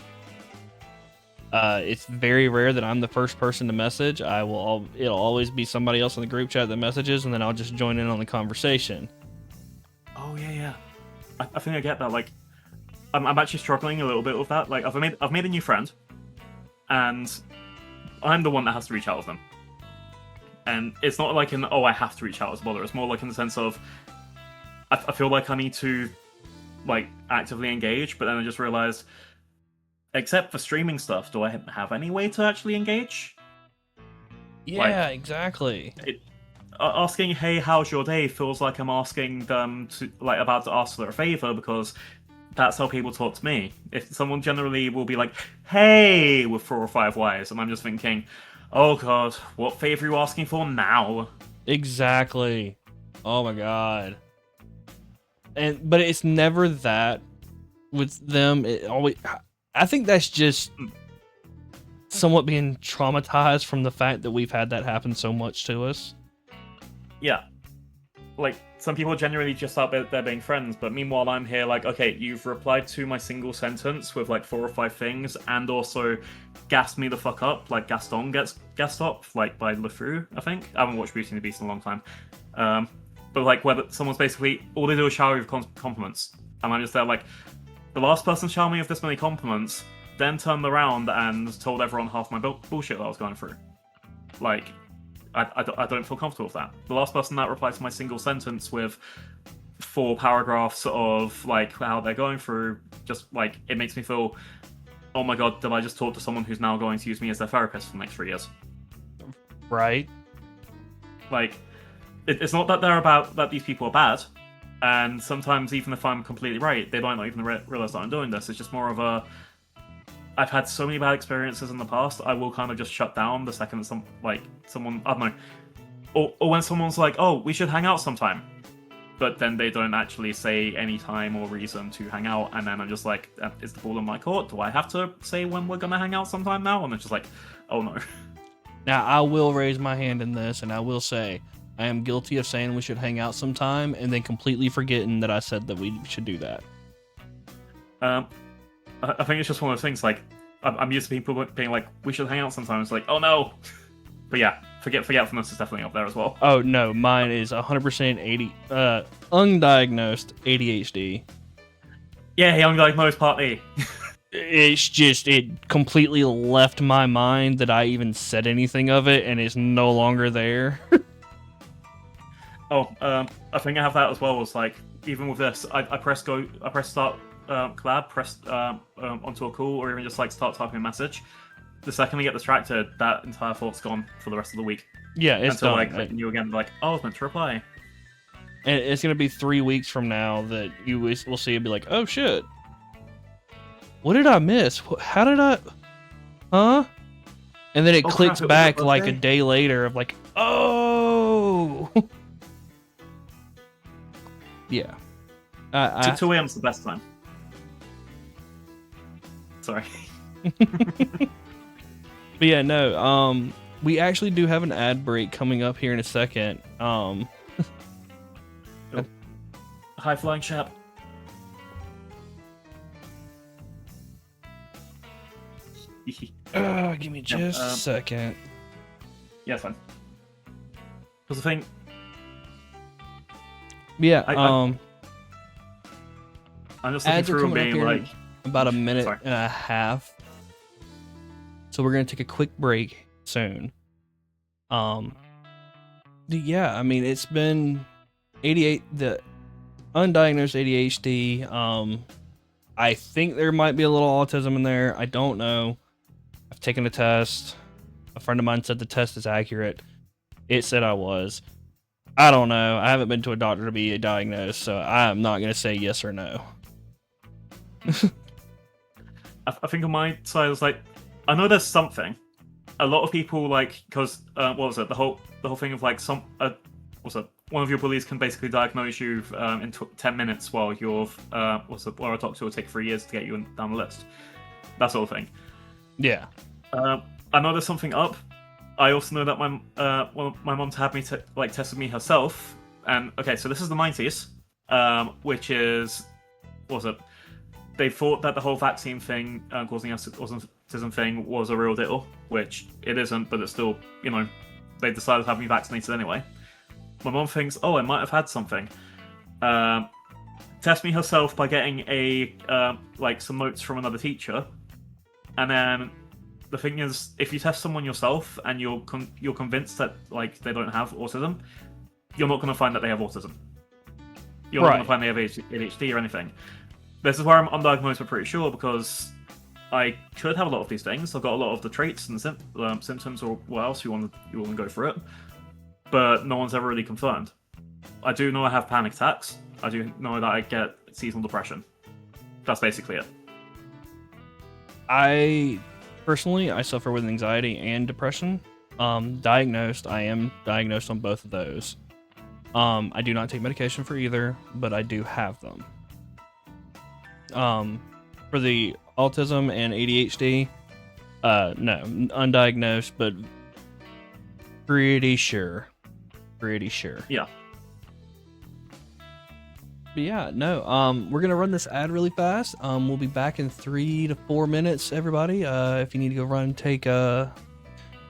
It's very rare that I'm the first person to message. It'll always be somebody else in the group chat that messages, and then I'll just join in on the conversation. Oh yeah. I think I get that. Like, I'm actually struggling a little bit with that. Like, I've made a new friend, and I'm the one that has to reach out with them. And it's not like I have to reach out as well. It's more like in the sense of I feel like I need to like actively engage, but then I just realized, except for streaming stuff, do I have any way to actually engage? Yeah, exactly. Asking, hey, how's your day, feels like I'm asking them to about to ask for a favor, because that's how people talk to me. If someone generally will be like, hey, with 4 or 5 Ys, and I'm just thinking, oh god, what favor are you asking for now? Exactly. Oh my god. But it's never that with them. I think that's just somewhat being traumatized from the fact that we've had that happen so much to us. Yeah. Like, some people generally just out there being friends, but meanwhile I'm here like, okay, you've replied to my single sentence with like 4 or 5 things, and also gassed me the fuck up, like Gaston gets gassed up, like by LeFou, I think. I haven't watched Beauty and the Beast in a long time. But like, whether someone's basically, all they do is shower me with compliments, and I'm just there like, the last person showered me with this many compliments, then turned around and told everyone half my bullshit that I was going through. Like, I don't feel comfortable with that. The last person that replied to my single sentence with 4 paragraphs of like how they're going through, just like, it makes me feel, oh my god, did I just talk to someone who's now going to use me as their therapist for the next 3 years? Right. Like, it's not that these people are bad, and sometimes even if I'm completely right, they might not even realize that I'm doing this. It's just more of a, I've had so many bad experiences in the past, I will kind of just shut down the second someone, I don't know, or when someone's like, oh, we should hang out sometime, but then they don't actually say any time or reason to hang out, and then I'm just like, is the ball in my court? Do I have to say when we're gonna hang out sometime now? And it's just like, oh no. Now, I will raise my hand in this, and I will say, I am guilty of saying we should hang out sometime, and then completely forgetting that I said that we should do that. I think it's just one of those things, like, I'm used to people being like, we should hang out sometime. It's like, oh no. But yeah, forgetfulness is definitely up there as well. Oh no, mine is 100% undiagnosed ADHD. Yeah, undiagnosed party. It's just, it completely left my mind that I even said anything of it, and it's no longer there. I think I have that as well. It's like, even with this, I press start collab, press onto a call, or even just like start typing a message. The second I get distracted, that entire thought's gone for the rest of the week. Yeah, it's until done. like you again, like, oh, I was meant to reply. And it's gonna be 3 weeks from now that you will see it, be like, oh shit, what did I miss? How did I? Huh? And then it clicks back like a day later of like, oh. Yeah. 2 a.m. is the best time. Sorry. But yeah, no. We actually do have an ad break coming up here in a second. High flying chap. Give me just a second. Yeah, fine. Because the thing, Yeah. I'm just looking Ads are through and coming up being here like, in about a minute Sorry. and a half. So we're gonna take a quick break soon. Yeah, I mean it's been 88 the undiagnosed ADHD. I think there might be a little autism in there. I don't know. I've taken a test. A friend of mine said the test is accurate. It said I was. I don't know. I haven't been to a doctor to be diagnosed, so I'm not gonna say yes or no. I think on my side, it's like, I know there's something. A lot of people like, because what was it? The whole thing of like what's it? One of your bullies can basically diagnose you in 10 minutes, while you're while a doctor will take 3 years to get you down the list. That sort of thing. Yeah. I know there's something up. I also know that my mom's had me tested me herself, and okay, so this is the 90s, which is what was it? They thought that the whole vaccine thing causing autism thing was a real deal, which it isn't, but it's still, they decided to have me vaccinated anyway. My mom thinks, oh, I might have had something. Test me herself by getting some notes from another teacher, and then the thing is, if you test someone yourself and you're convinced that they don't have autism, you're not going to find that they have autism. You're not going to find they have ADHD or anything. This is where I'm undiagnosed, but pretty sure, because I could have a lot of these things. I've got a lot of the traits and symptoms, or what else you want to go through it, but no one's ever really confirmed. I do know I have panic attacks. I do know that I get seasonal depression. That's basically it. I suffer with anxiety and depression. I am diagnosed on both of those. I do not take medication for either, but I do have them. For the autism and ADHD, no, undiagnosed, but pretty sure. Yeah. But yeah, no, we're gonna run this ad really fast. We'll be back in 3 to 4 minutes, everybody. If you need to go run, take a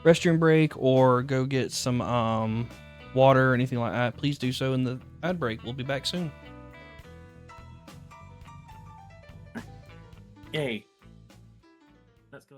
restroom break, or go get some water or anything like that, please do so in the ad break. We'll be back soon. Yay. Let's go.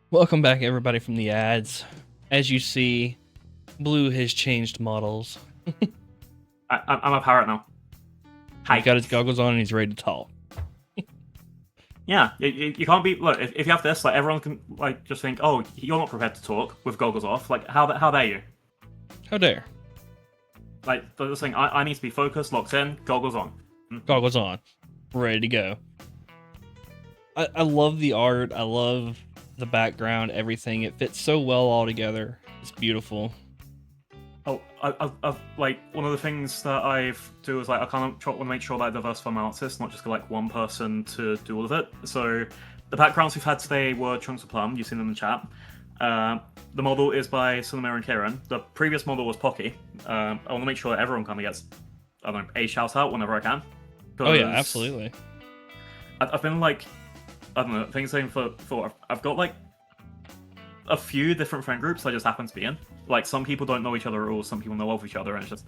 Welcome back, everybody, from the ads. As you see, Blue has changed models. I'm a parrot now. He's got his goggles on and he's ready to talk. Yeah, you can't be. Look, if you have this, like everyone can like just think, oh, you're not prepared to talk with goggles off. Like how dare you? How dare? Like they're just saying, I need to be focused, locked in, goggles on. Goggles on, ready to go. I love the art. I love the background, everything. It fits so well all together. It's beautiful. Oh, I've like one of the things that I've do is like I kind of want to make sure that I diversify my artists, not just get like one person to do all of it. So the backgrounds we've had today were Chunks of Plum. You've seen them in the chat. The model is by Cinnamon and Kieran. The previous model was Pocky. I want to make sure that everyone kind of gets, I don't know, a shout out whenever I can. Oh yeah, absolutely. I've been like, I don't know, things saying for I've got like a few different friend groups I just happen to be in. Like some people don't know each other at all, some people know of each other, and it's just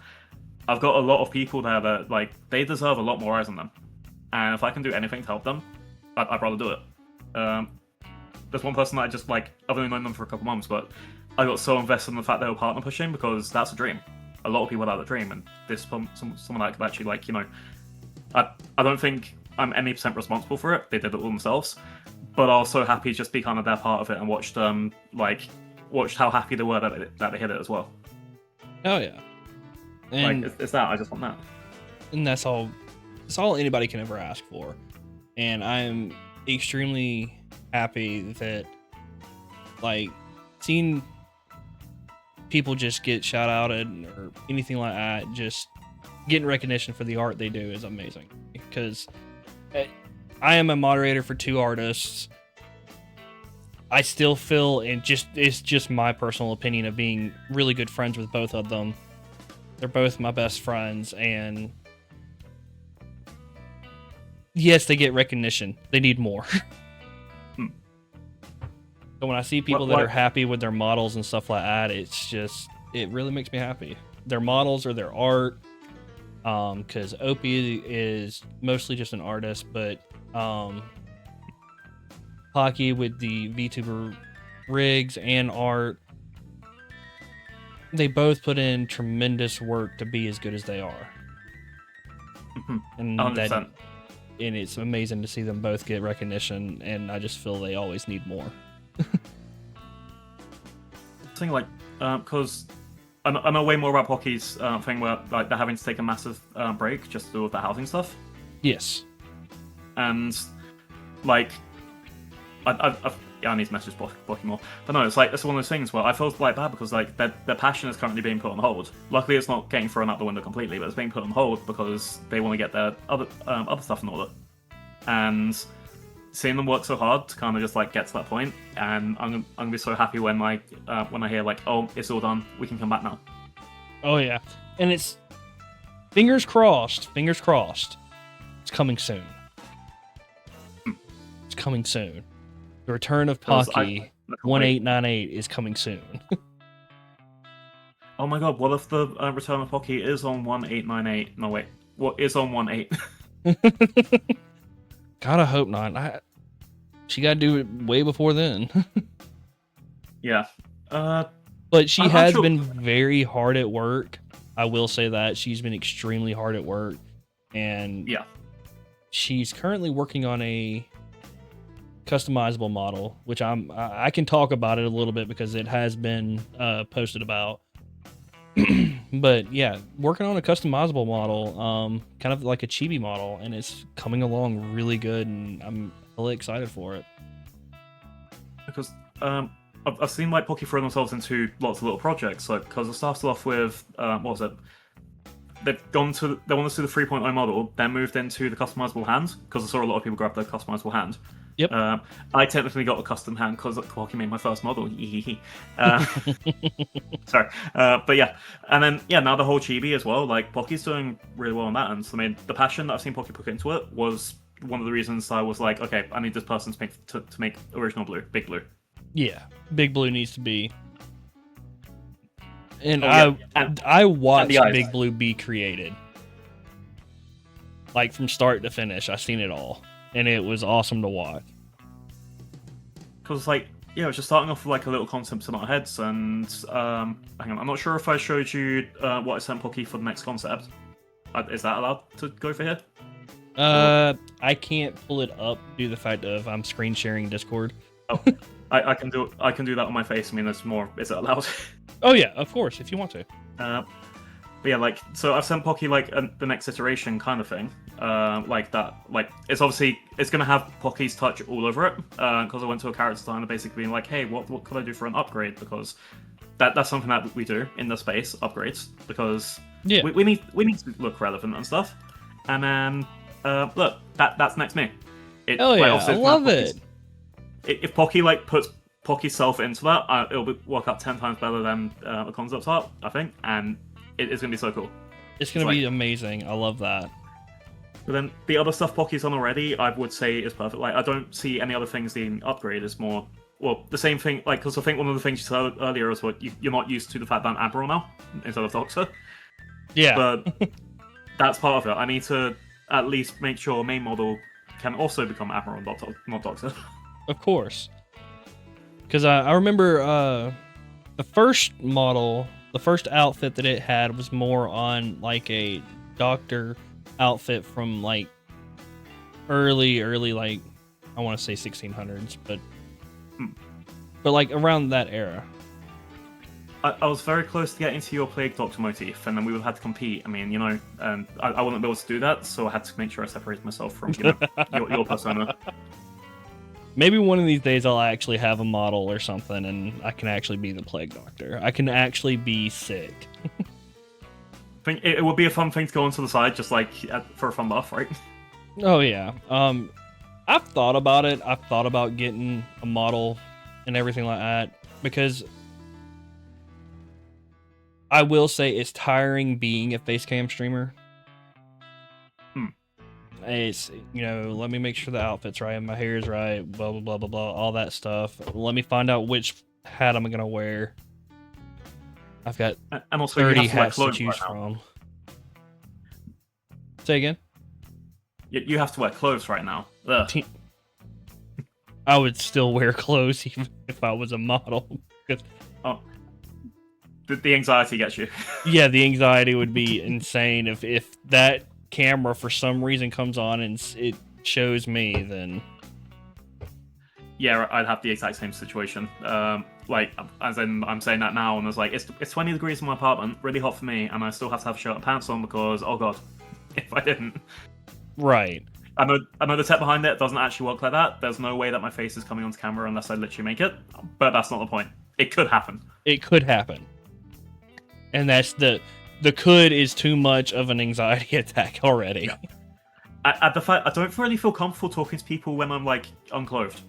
I've got a lot of people there that like they deserve a lot more eyes on them. And if I can do anything to help them, I'd rather do it. There's one person that I just like I've only known them for a couple months, but I got so invested in the fact they were partner pushing because that's a dream. A lot of people have that dream, and this someone that could actually like, you know, I don't think I'm any % responsible for it. They did it all themselves. But I was so happy to just be kind of their part of it and watched how happy they were that they hit it as well. Oh yeah. And like it's that I just want that. And that's all anybody can ever ask for. And I'm extremely happy that like seeing people just get shout outed or anything like that, just getting recognition for the art they do is amazing. Because I am a moderator for 2 artists. I still feel, and it's just my personal opinion of being really good friends with both of them. They're both my best friends, and yes, they get recognition. They need more. So when I see people that are happy with their models and stuff like that, it really makes me happy. Their models or their art, because Opie is mostly just an artist, but Hockey with the VTuber rigs and art, they both put in tremendous work to be as good as they are. And 100%. And it's amazing to see them both get recognition, and I just feel they always need more. Thing like because I know way more about Pocky's thing where like they're having to take a massive break just to do with the housing stuff. Yes. And like I need to message Pocky more. But no, it's like it's one of those things where I feel like bad because like their passion is currently being put on hold. Luckily, it's not getting thrown out the window completely, but it's being put on hold because they want to get their other stuff in order. And seeing them work so hard to kind of just like get to that point, and I'm gonna be so happy when I hear like, oh, it's all done, we can come back now. Oh yeah, and it's fingers crossed. It's coming soon. It's coming soon. The return of Pocky 1898 is coming soon. Oh my god, what if the return of Pocky is on 1898? No wait, what is on 18? God, I hope not. She got to do it way before then. Yeah. But she has been very hard at work. I will say that. She's been extremely hard at work. And yeah, she's currently working on a customizable model, which I can talk about it a little bit because it has been posted about. But yeah, working on a customizable model, kind of like a chibi model, and it's coming along really good, and I'm really excited for it. Because I've seen like Pocky throw themselves into lots of little projects, like because it started off with what was it? They want to do the 3.0 model, then moved into the customizable hand because I saw a lot of people grab the customizable hand. Yep. I technically got a custom hand because Pocky made my first model. Sorry. But yeah. And then, yeah, now the whole chibi as well. Like, Pocky's doing really well on that end. So, I mean, the passion that I've seen Pocky put into it was one of the reasons I was like, okay, I need this person to make original Blue, Big Blue. Yeah. Big Blue needs to be. And I watched Big Blue be created. Like, from start to finish. I've seen it all. And it was awesome to watch. Because, like, yeah, we're just starting off with like a little concept in our heads, and hang on, I'm not sure if I showed you what I sent Pocky for the next concept. Is that allowed to go for here? I can't pull it up due to the fact of I'm screen sharing Discord. Oh, I can do that on my face. I mean, there's more. Is it allowed? Oh yeah, of course, if you want to. But yeah, like, so I've sent Pocky like the next iteration kind of thing, like that. Like, it's gonna have Pocky's touch all over it, because I went to a character designer basically being like, hey, what could I do for an upgrade? Because that's something that we do in the space, upgrades, because Yeah, we need to look relevant and stuff. And then look, that's next me. hell yeah, I love it. If Pocky like puts Pocky's self into that, it'll work out 10 times better than a concept art, I think, and it's gonna be so cool. It's gonna be amazing. I love that. But then the other stuff Pocky's on already, I would say is perfect. Like, I don't see any other things being upgraded. It's more, well, the same thing. Like, because I think one of the things you said earlier is what you're not used to the fact that I'm Admiral now instead of Doctor. Yeah, But that's part of it. I need to at least make sure main model can also become Admiral, not Doctor. of course. Because I remember the first model, the first outfit that it had was more on like a doctor outfit from like early like, I want to say 1600s, but like around that era. I was very close to getting to your Plague Doctor motif, and then we would have had to compete. I mean, you know, and I wouldn't be able to do that, so I had to make sure I separated myself from your persona. Maybe one of these days I'll actually have a model or something, and I can actually be the Plague Doctor. I can actually be sick. I think it would be a fun thing to go onto the side, just like for a fun laugh, right? Oh yeah. I've thought about it. I've thought about getting a model and everything like that, because I will say it's tiring being a face cam streamer. It's, you know, let me make sure the outfit's right, my hair's right, blah blah blah blah blah, all that stuff. Let me find out which hat I'm gonna wear. I've got and also 30 you have hats to, wear to choose from. Say again? You have to wear clothes right now. Ugh. I would still wear clothes even if I was a model. Oh, the anxiety gets you. Yeah, the anxiety would be insane if that camera for some reason comes on and it shows me, then yeah, I'd have the exact same situation. Like, as in, I'm saying that now, and it's like, it's 20 degrees in my apartment, really hot for me, and I still have to have a shirt and pants on because, oh god, if I didn't. Right. I know the tech behind it doesn't actually work like that. There's no way that my face is coming onto camera unless I literally make it, but that's not the point. It could happen. It could happen. And that's the could is too much of an anxiety attack already. Yeah. At the fact, I don't really feel comfortable talking to people when I'm like unclothed.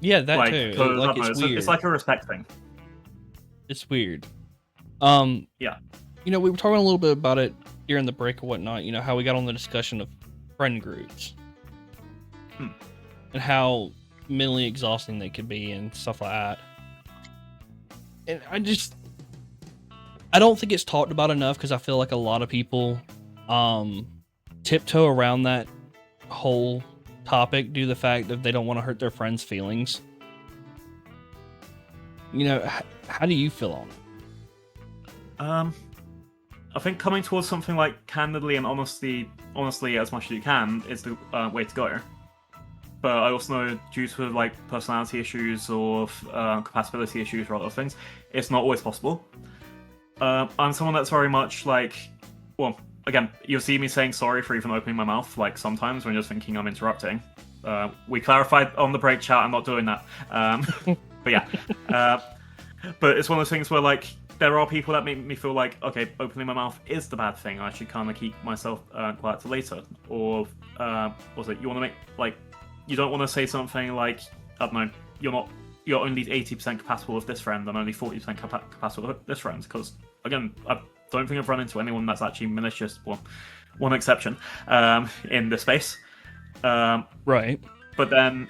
Yeah, that like, too. Like, it's weird. It's like a respect thing. It's weird. Yeah. You know, we were talking a little bit about it during the break or whatnot. You know, how we got on the discussion of friend groups and how mentally exhausting they could be and stuff like that. And I don't think it's talked about enough, because I feel like a lot of people tiptoe around that whole topic due to the fact that they don't want to hurt their friends' feelings. You know, how do you feel on it? I think coming towards something like candidly and honestly as much as you can is the way to go. But I also know, due to like personality issues or compatibility issues or other things, it's not always possible. I'm someone that's very much like, well, again, you'll see me saying sorry for even opening my mouth, like sometimes when you're just thinking I'm interrupting. We clarified on the break chat, I'm not doing that. But yeah. But it's one of those things where, like, there are people that make me feel like, okay, opening my mouth is the bad thing. I should kind of keep myself quiet till later. Or, what's it, you want to make, like, you don't want to say something like, I don't know, you're only 80% compatible with this friend and only 40% compatible with this friend, because, again, I don't think I've run into anyone that's actually malicious. Well, one exception in this space. Right. But then,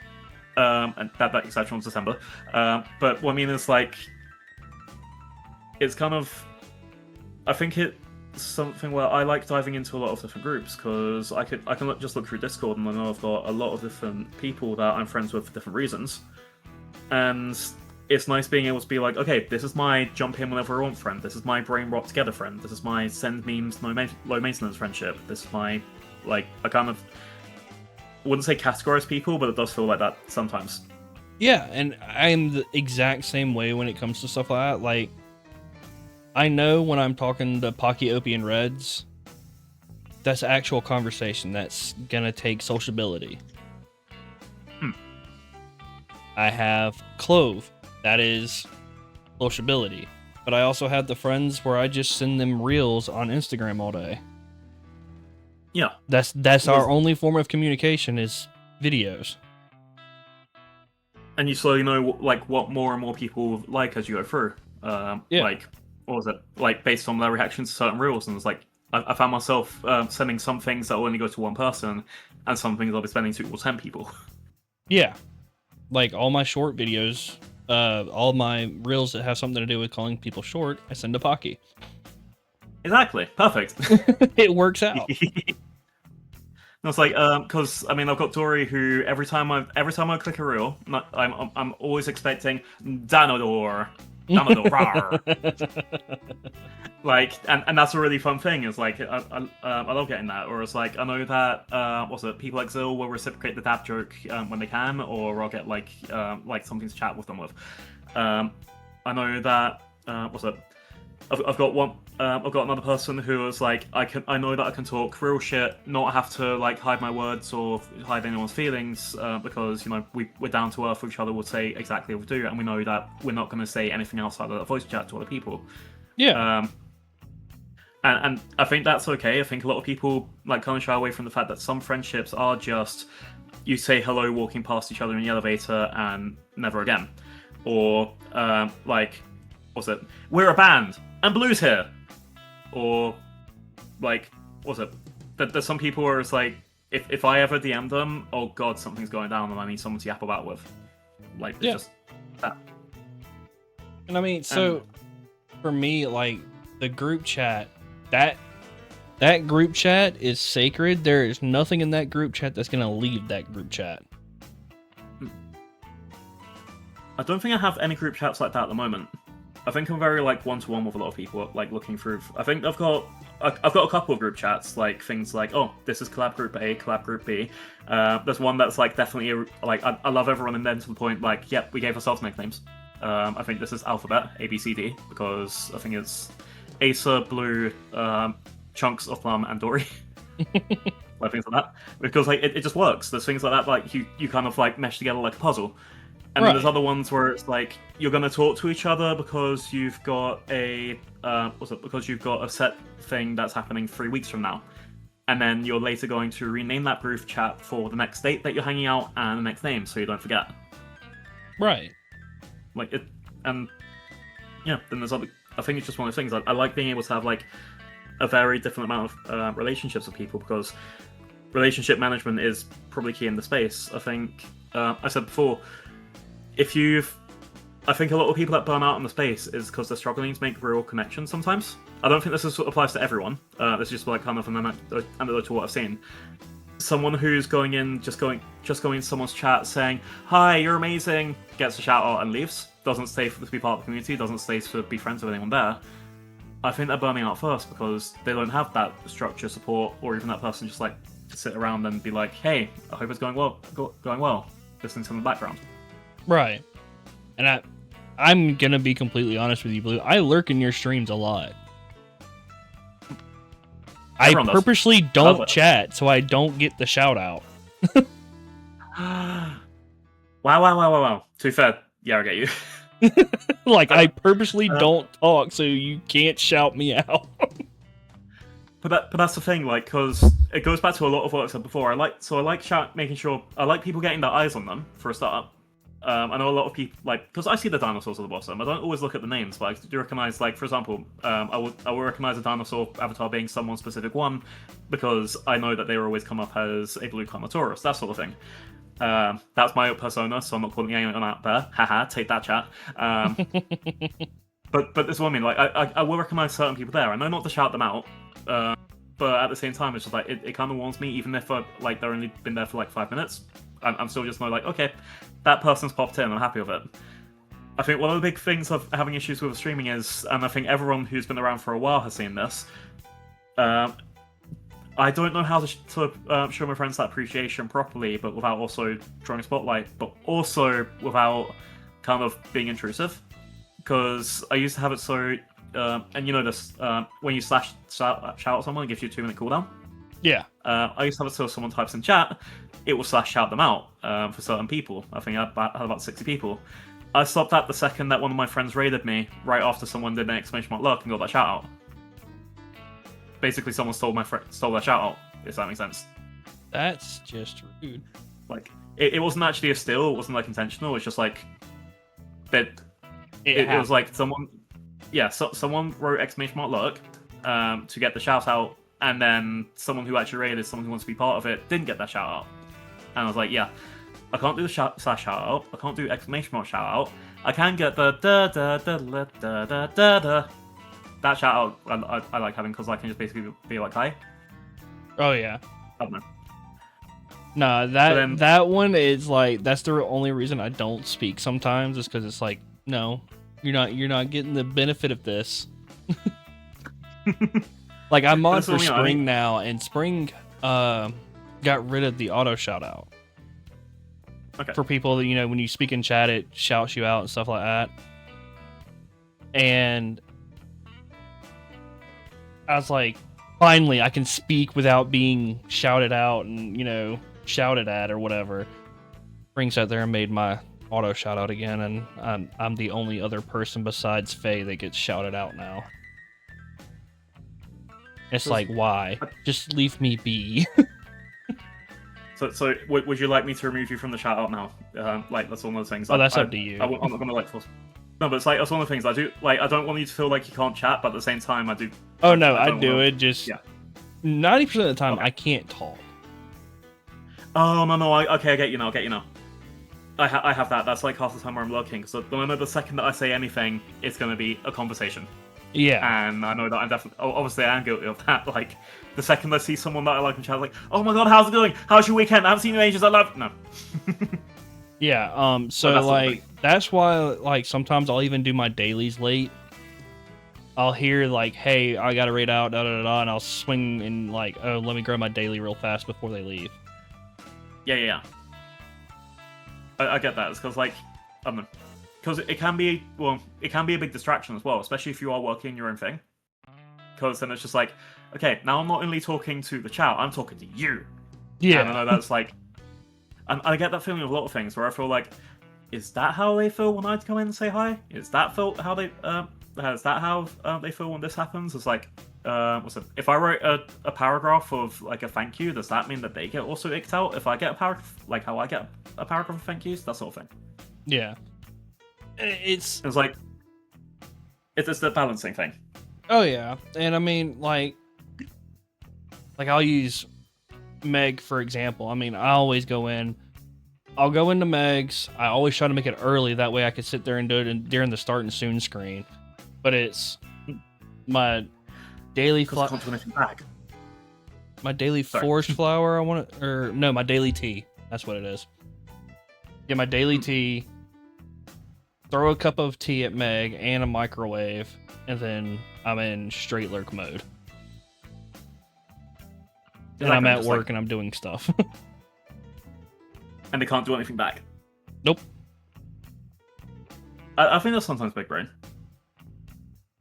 and that exception was December. But what I mean is, like, it's kind of, I think it's something where I like diving into a lot of different groups, because I can just look through Discord and I know I've got a lot of different people that I'm friends with for different reasons. and it's nice being able to be like, okay, this is my jump in whenever I want friend. This is my brain rot together friend. This is my send memes low maintenance friendship. This is my I kind of wouldn't say categorize people, but it does feel like that sometimes. Yeah, and I'm the exact same way when it comes to stuff like that. Like, I know when I'm talking to Pocky, Opie, and Reds, that's actual conversation. That's gonna take sociability. I have Clove. That is sociability. But I also have the friends where I just send them reels on Instagram all day. Yeah. That's our only form of communication is videos. And you slowly know what more and more people like as you go through. Yeah. Like, what was it? Like, based on their reactions to certain reels. And it's like, I found myself sending some things that will only go to one person, and some things I'll be sending to 10 people. Yeah. Like, all my short videos, all my reels that have something to do with calling people short, I send to Pocky. Exactly. Perfect. It works out. No, it's like, because I mean, I've got Dory, who every time I click a reel, I'm always expecting Danodor, rawr. Like, and that's a really fun thing. Is like, I love getting that. Or it's like, I know that what's it? People like Zill will reciprocate the dab joke when they can, or I'll get like something to chat with them with. I know that what's it? I've got one. I've got another person who is like, I know that I can talk real shit, not have to like hide my words or hide anyone's feelings, because we're down to earth with each other. We'll say exactly what we do, and we know that we're not going to say anything outside of that voice chat to other people. Yeah. And I think that's okay. I think a lot of people like kind of shy away from the fact that some friendships are just you say hello walking past each other in the elevator and never again, or like, what's it? We're a band and Blue's here. Or, like, what's it? There's some people where it's like, if I ever DM them, oh god, something's going down and I need someone to yap about with. Like, it's just that. And I mean, so, for me, like, the group chat, that group chat is sacred. There is nothing in that group chat that's going to leave that group chat. I don't think I have any group chats like that at the moment. I think I'm very like one-to-one with a lot of people, like looking through. I think I've got a couple of group chats, like things like, oh, this is collab group A, collab group B. There's one that's like definitely like I love everyone, and then to the point like, yep, we gave ourselves nicknames. I think this is alphabet A B C D because I think it's Acer, Blue, Chunks of Plum, and Dory. Like things like that, because like it just works. There's things like that, like you kind of like mesh together like a puzzle. And then there's other ones where it's like you're going to talk to each other because you've got a set thing that's happening 3 weeks from now, and then you're later going to rename that group chat for the next date that you're hanging out and the next name, so you don't forget. Right. Like it, and yeah. Then there's other. I think it's just one of the things. I like being able to have like a very different amount of relationships with people, because relationship management is probably key in the space. I think I said before. I think a lot of people that burn out in the space is because they're struggling to make real connections sometimes. I don't think this applies to everyone. This is just like kind of an anecdote to what I've seen. Someone who's just going in someone's chat saying, "Hi, you're amazing," gets a shout out and leaves. Doesn't stay to be part of the community. Doesn't stay to be friends with anyone there. I think they're burning out first because they don't have that structure, support, or even that person just like to sit around and be like, "Hey, I hope it's going well. Listening to them in the background." Right. And I'm gonna be completely honest with you, Blue. I lurk in your streams a lot. Everyone I purposely don't chat so I don't get the shout out. Wow. To be fair, yeah, I get you. Like, I purposely don't talk so you can't shout me out. But that's the thing, like, because it goes back to a lot of what I said before. I like making sure I like people getting their eyes on them for a start. I know a lot of people, like, because I see the dinosaurs at the bottom. I don't always look at the names, but I do recognize, like, for example, I will recognize a dinosaur avatar being someone specific one, because I know that they will always come up as a blue Carnotaurus, that sort of thing. That's my persona, so I'm not calling anyone out there. Haha, take that, chat. But this is what I mean. Like, I will recognize certain people there. I know not to shout them out, but at the same time, it's just like it kind of warms me, even if like they're only been there for like 5 minutes. I'm still just know like, okay, that person's popped in. I'm happy with it. I think one of the big things of having issues with streaming is, and I think everyone who's been around for a while has seen this. I don't know how to show my friends that appreciation properly, but without also drawing a spotlight, but also without kind of being intrusive. Because I used to have it so, and you know this, when you shout at someone, it gives you a 2-minute cooldown. Yeah. I used to have it so if someone types in chat, it will shout them out for certain people. I think I had about 60 people. I stopped that the second that one of my friends raided me, right after someone did an exclamation mark look and got that shout out. Basically, someone stole their shout out, if that makes sense. That's just rude. Like, it wasn't actually a steal, it wasn't like intentional, it's just like that it was like someone wrote exclamation mark look to get the shout out, and then someone who actually raided, someone who wants to be part of it, didn't get that shout out. And I was like, yeah, I can't do the shout out, I can't do exclamation mark shout out, I can get the da da da da da da da da. That shout out I like having, because I can just basically be like, hi. Oh yeah. I don't know. No, that one is like, that's the only reason I don't speak sometimes, is because it's like, no, you're not getting the benefit of this. Like, I'm on for Spring now, and Spring got rid of the auto shout out. Okay. For people that, you know, when you speak in chat, it shouts you out and stuff like that. And I was like, finally, I can speak without being shouted out and, you know, shouted at or whatever. Spring sat there and made my auto shout out again, and I'm the only other person besides Faye that gets shouted out now. It's like, why? Just leave me be. So would you like me to remove you from the shout out now? Like, that's one of those things. Oh, that's up to you. I'm not gonna like force. No, but it's like, that's one of the things I do. Like, I don't want you to feel like you can't chat, but at the same time, I do. Oh no, I do it. Just 90% of the time, okay. I can't talk. Oh no, okay, I get you now. I have that. That's like half the time where I'm lurking. So I know the second that I say anything, it's gonna be a conversation. Yeah. And I know that I'm definitely, obviously I am guilty of that. Like, the second I see someone that I like in chat, like, oh my god, how's it going? How's your weekend? I haven't seen you in ages. I love. No. Yeah. So like, that's why, like, sometimes I'll even do my dailies late. I'll hear like, hey, I gotta raid out, da da da, and I'll swing and like, oh, let me grow my daily real fast before they leave. Yeah. I get that. It's because, like, I don't know. Because it can be a big distraction as well, especially if you are working your own thing. Because then it's just like, okay, now I'm not only talking to the chat, I'm talking to you. Yeah. And I know that's like, and I get that feeling of a lot of things where I feel like, is that how they feel when I come in and say hi? Is that how they feel when this happens? It's like, if I wrote a paragraph of like a thank you, does that mean that they get also icked out? If I get a paragraph, like how I get a paragraph of thank yous, that sort of thing. Yeah. It's like, it's the balancing thing. Oh yeah, and I mean, like I'll use Meg for example. I mean, I always I'll go into Meg's. I always try to make it early, that way I can sit there and do it during the start and soon screen. But it's my daily my daily forest flower. My daily tea. That's what it is. Get my daily tea. Throw a cup of tea at Meg and a microwave, and then I'm in straight lurk mode. And I'm at work and I'm doing stuff. And they can't do anything back. Nope. I think that's sometimes big brain.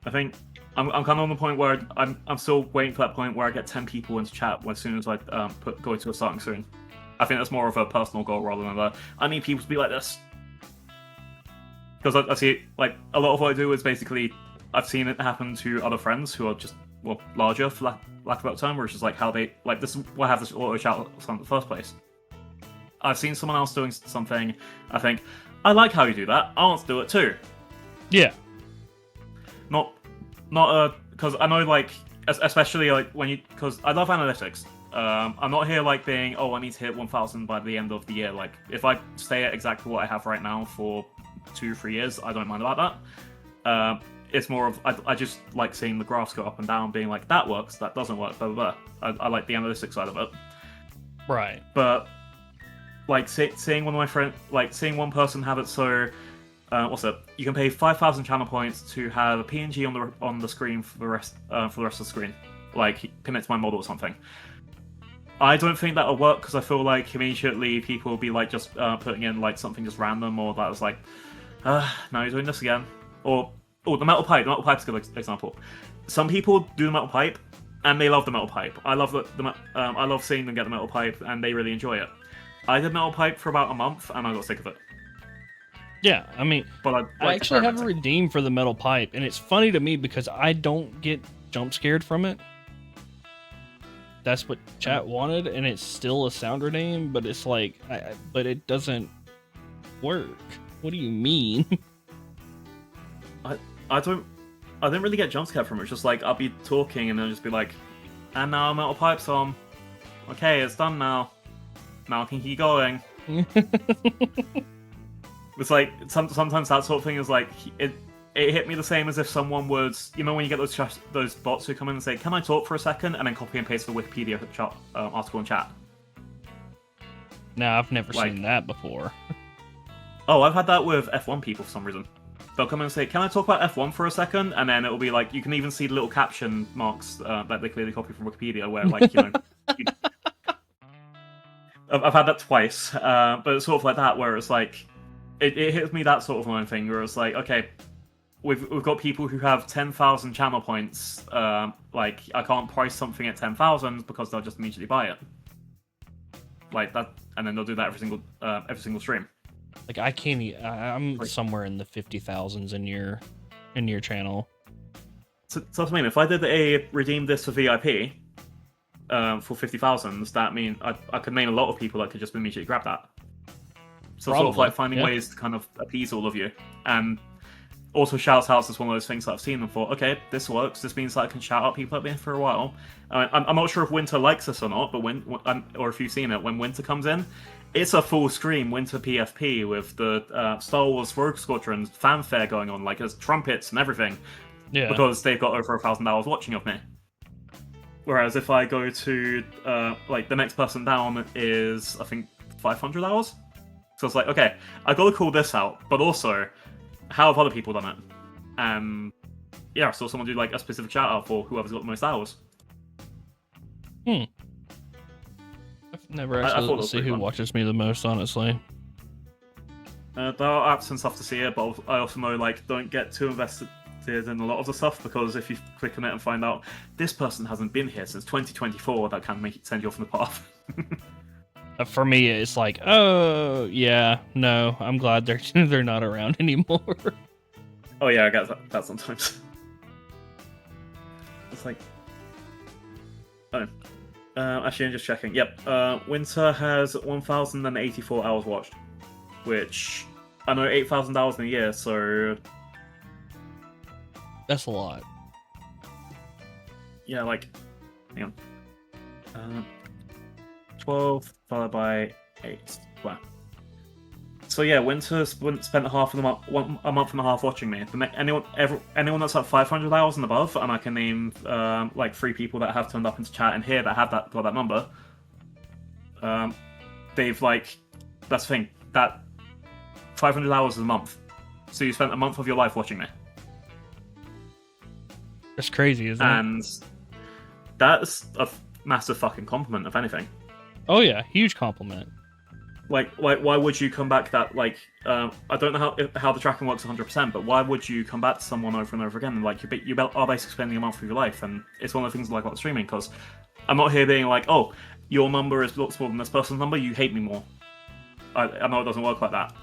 I think I'm kind of on the point where I'm still waiting for that point where I get 10 people into chat as soon as I go to a starting soon. I think that's more of a personal goal rather than I need people to be like this. Because I see, like, a lot of what I do is basically, I've seen it happen to other friends who are just, larger, for lack of a better term, where it's just like how they, like, this is why I have this auto shout in the first place. I've seen someone else doing something, I think, I like how you do that, I want to do it too. Yeah. Not, because I know, like, especially, like, because I love analytics. I'm not here, like, being, oh, I need to hit 1,000 by the end of the year. Like, if I stay at exactly what I have right now for 2-3 years, I don't mind about that. it's more of I just like seeing the graphs go up and down, being like that works, that doesn't work, blah blah blah. I like the analytic side of it. Right. But like seeing one of my friends, like seeing one person have it so. What's it? You can pay 5,000 channel points to have a PNG on the screen for the rest of the screen, like commit to my model or something. I don't think that'll work because I feel like immediately people will be like just putting in like something just random, or that was like, now you're doing this again, or the metal pipe. The metal pipe's a good example. Some people do the metal pipe and they love the metal pipe. I love I love seeing them get the metal pipe and they really enjoy it. I did metal pipe for about a month and I got sick of it. Yeah, I mean, but I actually have a redeem for the metal pipe, and it's funny to me because I don't get jump scared from it. That's what chat wanted, and it's still a sound redeem, but it's like, but it doesn't work. What do you mean? I didn't really get jump scared from it. It's just like I'll be talking and I'll just be like, and now metal pipe's on. Okay, it's done now. Now I can keep going. It's like sometimes that sort of thing is like it hit me the same as if someone would, you know, when you get those bots who come in and say, "Can I talk for a second?" and then copy and paste the Wikipedia article in chat. No, I've never seen that before. Oh, I've had that with F1 people for some reason. They'll come in and say, "Can I talk about F1 for a second?" and then it'll be like you can even see the little caption marks that they clearly copy from Wikipedia, where like you know. I've had that twice, but it's sort of like that where it's like. It hits me that sort of line thing where it's like, okay, we've got people who have 10,000 channel points. Like I can't price something at 10,000 because they'll just immediately buy it. Like that, and then they'll do that every single stream. Like I can't. I'm somewhere in the 50,000s in your channel. So I mean, if I did a redeem this for VIP for 50,000, that mean I could name a lot of people that could just immediately grab that. So Probably, sort of like finding ways to kind of appease all of you. And also shout outs is one of those things that I've seen them for. Okay, this works. This means that I can shout out people that have been here for a while. I'm not sure if Winter likes this or not, but or if you've seen it, when Winter comes in, it's a full screen Winter PFP with the Star Wars Rogue Squadron fanfare going on, like there's trumpets and everything. Yeah. Because they've got over 1,000 hours watching of me. Whereas if I go to like the next person down is I think 500 hours. So it's like, okay, I got to call this out, but also, how have other people done it? Yeah, I saw someone do like a specific shout out for whoever's got the most hours. I've never actually looked to see who watches me the most, honestly. There are apps and stuff to see it, but I also know like don't get too invested in a lot of the stuff because if you click on it and find out this person hasn't been here since 2024, that can send you off on the path. For me, it's like, oh yeah, no, I'm glad they're not around anymore. Oh yeah, I get that sometimes. It's like, oh, actually, I'm just checking. Yep, Winter has 1,084 hours watched, which I know 8,000 hours in a year, so that's a lot. Yeah, like, hang on. 12 followed by 8. Wow. So yeah, Winter spent a month and a half watching me. Anyone that's at 500 hours and above, and I can name like 3 people that have turned up into chat in here that have got that number. They've like, that's the thing, that 500 hours is a month. So you spent a month of your life watching me. That's crazy, isn't it? And that's a massive fucking compliment, if anything. Oh yeah, huge compliment. Like, why would you come back that, like, I don't know how the tracking works 100%, but why would you come back to someone over and over again? And, like, you are basically spending a month of your life, and it's one of the things I like about streaming, because I'm not here being like, oh, your number is lots more than this person's number, you hate me more. I know it doesn't work like that.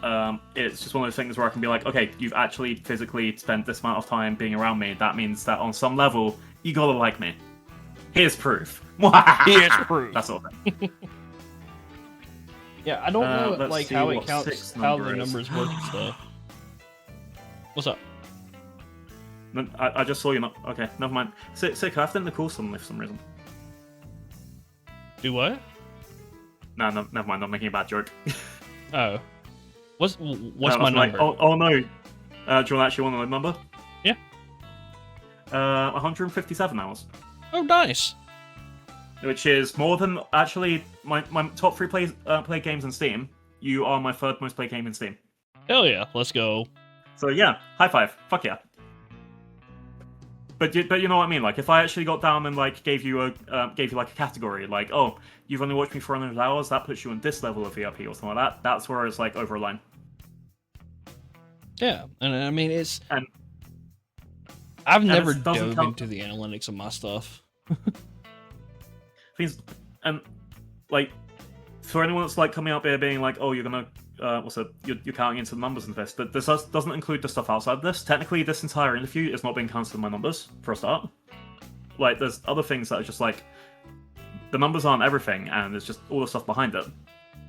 It's just one of those things where I can be like, okay, you've actually physically spent this amount of time being around me, that means that on some level, you gotta like me. Here's proof. Here's proof. That's all. Yeah, I don't know like how it counts, how the numbers work and stuff. What's up? I just saw you. Okay, never mind. Sick, I have to end the call suddenly for some reason. Do what? No, never mind. I'm making a bad joke. Oh, what's my number? Like, oh no. Do you actually want the number? Yeah. 157 hours. Oh, nice. Which is more than actually my top 3 play games in Steam. You are my 3rd most played game in Steam. Hell yeah, let's go. So yeah, high five. Fuck yeah. But you know what I mean? Like, if I actually got down and like gave you like a category, like, oh, you've only watched me for 100 hours, that puts you on this level of VIP or something like that. That's where it's like over a line. Yeah, and I mean And I've never dove into the analytics of my stuff. And like, for anyone that's like coming up here being like, oh, you're gonna you're counting into the numbers in this, but this doesn't include the stuff outside this. Technically, this entire interview is not being counted in my numbers for a start. Like, there's other things that are just like, the numbers aren't everything, and there's just all the stuff behind it.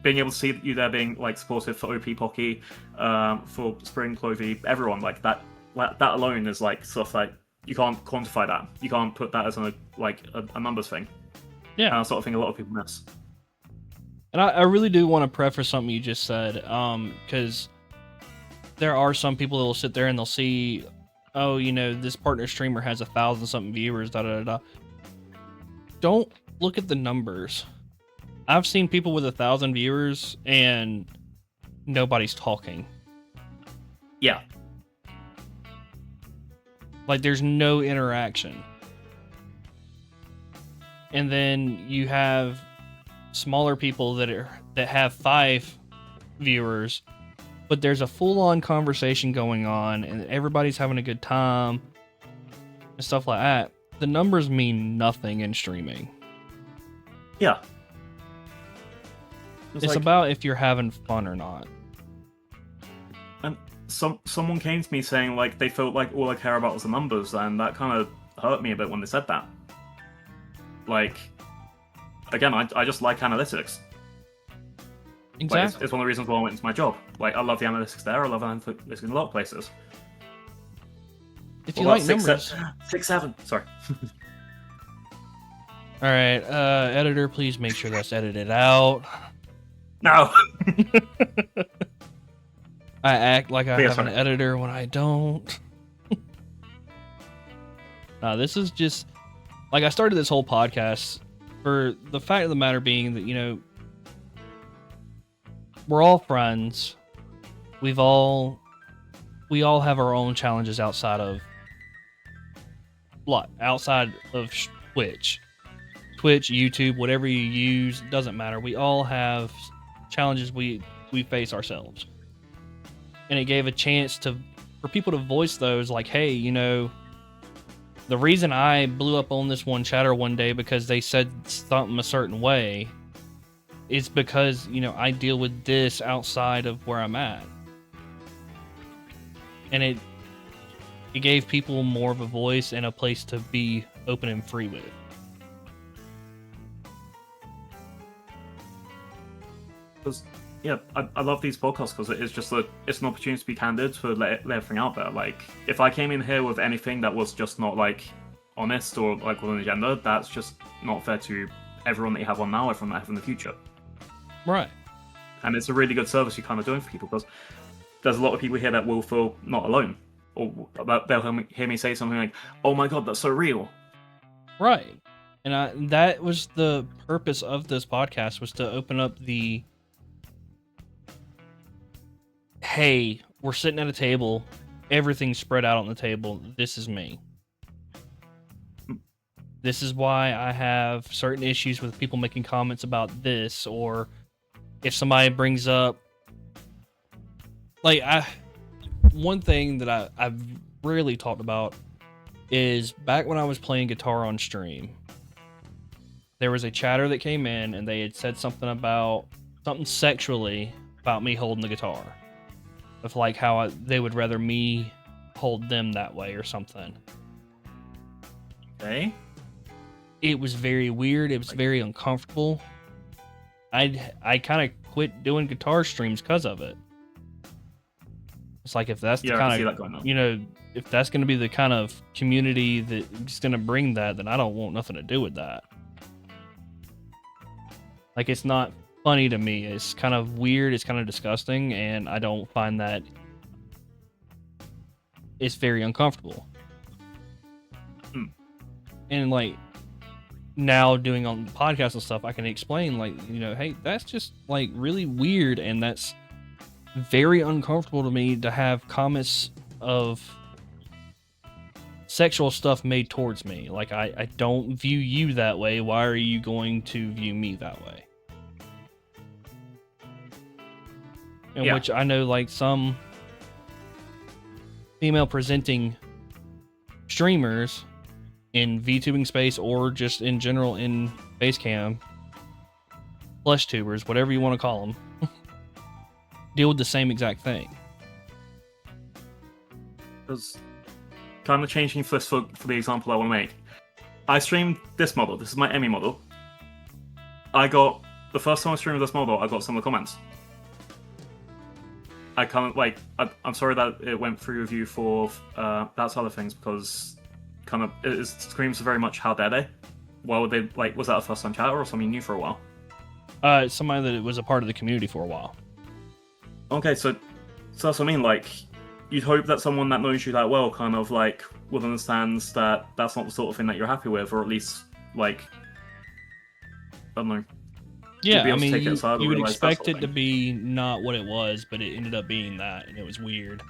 Being able to see you there being like supportive for OP Pocky, for Spring Clovey, everyone, like that alone is like stuff like you can't quantify that. You can't put that as a numbers thing. Yeah, and I sort of think a lot of people miss. And I really do want to preface something you just said, because there are some people that will sit there and they'll see, oh, you know, this partner streamer has 1,000-something viewers, da da da. Don't look at the numbers. I've seen people with 1,000 viewers and nobody's talking. Yeah. Like, there's no interaction. And then you have smaller people that have 5 viewers, but there's a full-on conversation going on and everybody's having a good time and stuff like that. The numbers mean nothing in streaming. Yeah. It's like, about if you're having fun or not. And someone came to me saying like they felt like all I care about was the numbers, and that kind of hurt me a bit when they said that. Like, again, I just like analytics. Exactly. Like, it's one of the reasons why I went into my job. Like, I love the analytics there. I love analytics in a lot of places. If you like numbers. 6-7. Sorry. All right, editor, please make sure that's edited out. No. I act like I have an editor when I don't. This is just like, I started this whole podcast for the fact of the matter being that, you know, we're all friends. We all have our own challenges outside of Twitch, YouTube, whatever you use, doesn't matter. We all have challenges we face ourselves. And it gave a chance for people to voice those, like, hey, you know, the reason I blew up on this one chatter one day because they said something a certain way is because, you know, I deal with this outside of where I'm at. And it gave people more of a voice and a place to be open and free with. Yeah, I love these podcasts because it's just it's an opportunity to be candid, to let everything out there. Like, if I came in here with anything that was just not like honest or like with an agenda, that's just not fair to everyone that you have on now, everyone that you have in the future. Right. And it's a really good service you're kind of doing for people, because there's a lot of people here that will feel not alone, or they'll hear me say something like, "Oh my god, that's so real." Right. And that was the purpose of this podcast, was to open up the, hey, we're sitting at a table, everything's spread out on the table, this is me. This is why I have certain issues with people making comments about this, or if somebody brings up, like, one thing that I've rarely talked about is back when I was playing guitar on stream, there was a chatter that came in and they had said something sexually about me holding the guitar. Of like how they would rather me hold them that way or something. Okay. It was very weird. It was very uncomfortable. I kind of quit doing guitar streams because of it. It's like, if that's the kind of, you know, if that's going to be the kind of community that's going to bring that, then I don't want nothing to do with that. Like, it's not funny to me. It's kind of weird. It's kind of disgusting, and I don't find that. It's very uncomfortable. and like now doing on podcasts and stuff, I can explain like, you know, hey, that's just like really weird, and that's very uncomfortable to me to have comments of sexual stuff made towards me. Like, I don't view you that way. Why are you going to view me that way? In which I know, like, some female presenting streamers in VTubing space or just in general in Basecam, flesh tubers, whatever you want to call them, deal with the same exact thing. Because kind of changing for the example I want to make. I streamed this model. This is my Emmy model. The first time I streamed this model, I got some of the comments. I kind of like. I'm sorry that it went through review for that side of things, because kind of it screams very much how dare they. Why would they, like? Was that a first time chatter or something new for a while? Somebody that was a part of the community for a while. Okay, so that's what I mean. Like, you'd hope that someone that knows you that well kind of like would understand that that's not the sort of thing that you're happy with, or at least like, I don't know. Yeah, I mean, you would expect it to be not what it was, but it ended up being that, and it was weird.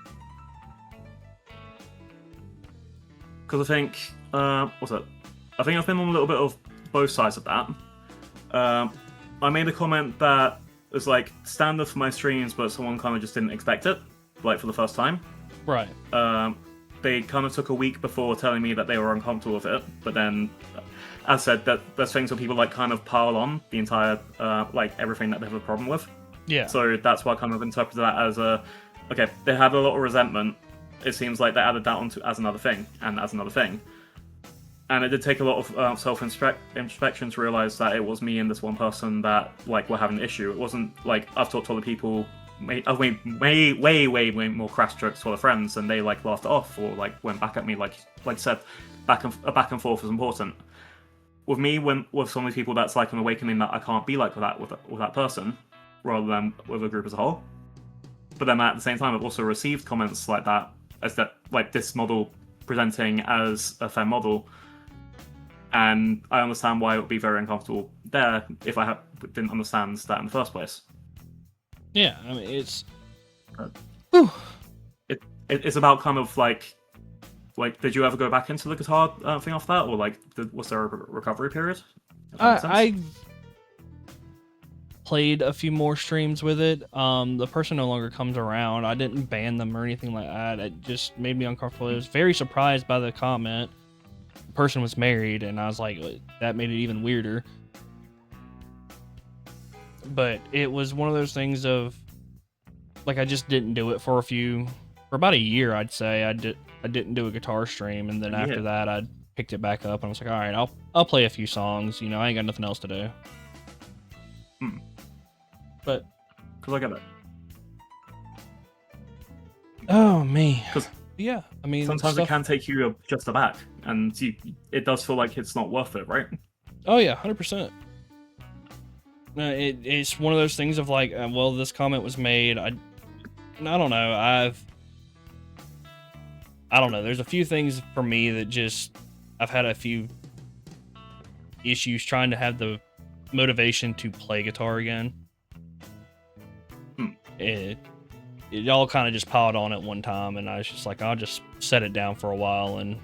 Because I think, what's it? I think I've been on a little bit of both sides of that. I made a comment that was like standard for my streams, but someone kind of just didn't expect it, like for the first time. Right. They kind of took a week before telling me that they were uncomfortable with it, but then, as I said, that there's things where people like kind of pile on the entire, like everything that they have a problem with. Yeah. So that's why I kind of interpreted that as okay, they had a lot of resentment. It seems like they added that onto as another thing, and as another thing. And it did take a lot of self-introspection to realize that it was me and this one person that like were having an issue. It wasn't like I've talked to other people. I've made way more crass jokes to other friends, and they like laughed it off or like went back at me. Like I said, back and forth is important. With me, with some of these people, that's like an awakening that I can't be like with that person, rather than with a group as a whole. But then at the same time, I've also received comments like that, as that like this model presenting as a femme model, and I understand why it would be very uncomfortable there if I didn't understand that in the first place. Yeah, I mean it's it's about kind of like did you ever go back into the guitar thing off that, or like was there a recovery period? I played a few more streams with it. The person no longer comes around. I didn't ban them or anything like that. It just made me uncomfortable. I was very surprised by the comment. The person was married, and I was like, that made it even weirder. But it was one of those things of like I just didn't do it for about a year, I'd say. I didn't do a guitar stream, and then after that I picked it back up and I was like, all right, I'll play a few songs, you know, I ain't got nothing else to do. But because I get it. Oh me. Yeah, I mean sometimes it can take you just aback, and it does feel like it's not worth it, right? Oh yeah, 100%. It's one of those things of like, well, this comment was made. I don't know. I don't know. There's a few things for me that just I've had a few issues trying to have the motivation to play guitar again. It all kind of just piled on at one time, and I was just like, I'll just set it down for a while and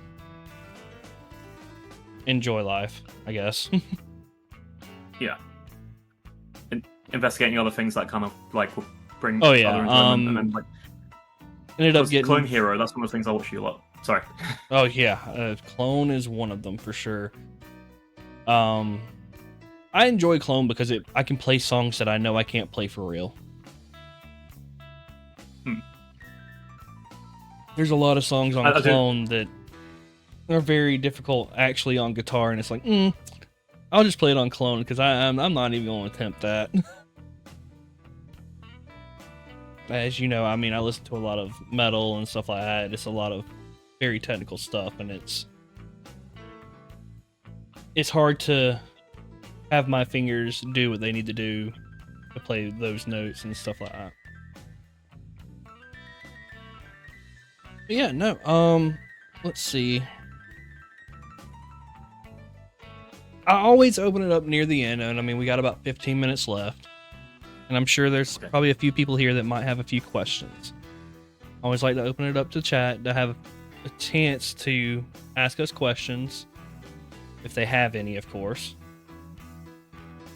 enjoy life, I guess. Yeah. Investigating other things that kind of like will bring other enjoyment, and then like ended up getting Clone Hero. That's one of the things I watch you a lot. Sorry. Oh yeah, Clone is one of them for sure. I enjoy Clone because I can play songs that I know I can't play for real. There's a lot of songs on Clone that are very difficult actually on guitar, and it's like, I'll just play it on Clone because I'm not even going to attempt that. As you know, I mean, I listen to a lot of metal and stuff like that. It's a lot of very technical stuff, and it's hard to have my fingers do what they need to do to play those notes and stuff like that. But yeah, no. Let's see. I always open it up near the end, and I mean, we got about 15 minutes left, and I'm sure there's probably a few people here that might have a few questions. I always like to open it up to chat to have a chance to ask us questions, if they have any, of course.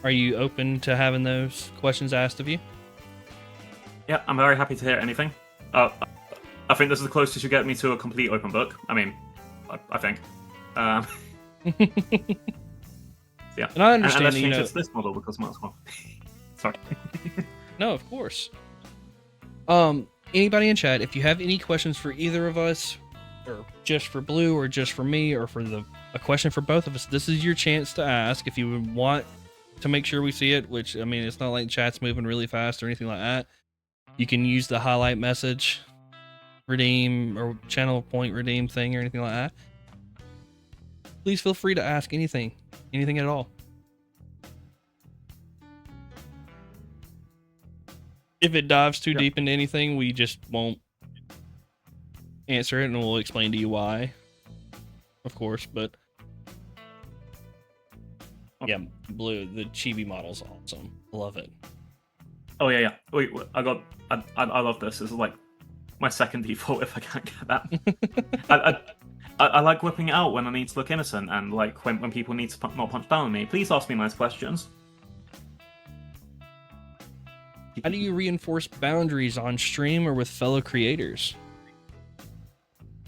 Are you open to having those questions asked of you? Yeah, I'm very happy to hear anything. I think this is the closest you get me to a complete open book. I mean, I think. Yeah. And I understand, and let's you change know, it to this model because might as well. Sorry. No, of course. Anybody in chat, if you have any questions for either of us, or just for Blue, or just for me, or for a question for both of us, this is your chance to ask. If you want to make sure we see it, which, I mean, it's not like chat's moving really fast or anything like that, you can use the highlight message, redeem, or channel point redeem thing or anything like that. Please feel free to ask anything at all. If it dives too deep into anything, we just won't answer it, and we'll explain to you why, of course. But yeah, Blue, the chibi model's awesome. Love it. Oh yeah. Wait, I love this. This is like my second default if I can't get that. I like whipping it out when I need to look innocent, and like when people need to not punch down on me. Please ask me nice questions. How do you reinforce boundaries on stream or with fellow creators?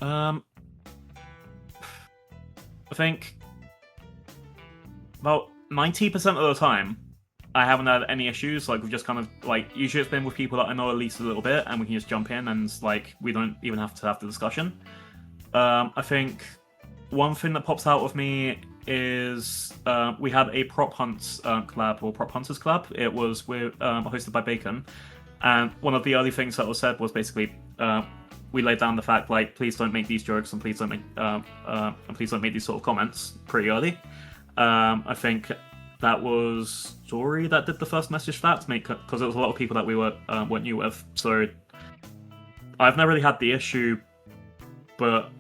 I think about 90% of the time, I haven't had any issues. Like, we've just kind of, like, usually it's been with people that I know at least a little bit, and we can just jump in, and, like, we don't even have to have the discussion. I think one thing that pops out of me is we had a Prop Hunts collab, or Prop Hunters collab. It was hosted by Bacon, and one of the early things that was said was basically we laid down the fact, like, please don't make these jokes, and please don't make these sort of comments pretty early. I think that was Dory that did the first message for that to make, because there was a lot of people that we weren't new with. So I've never really had the issue, but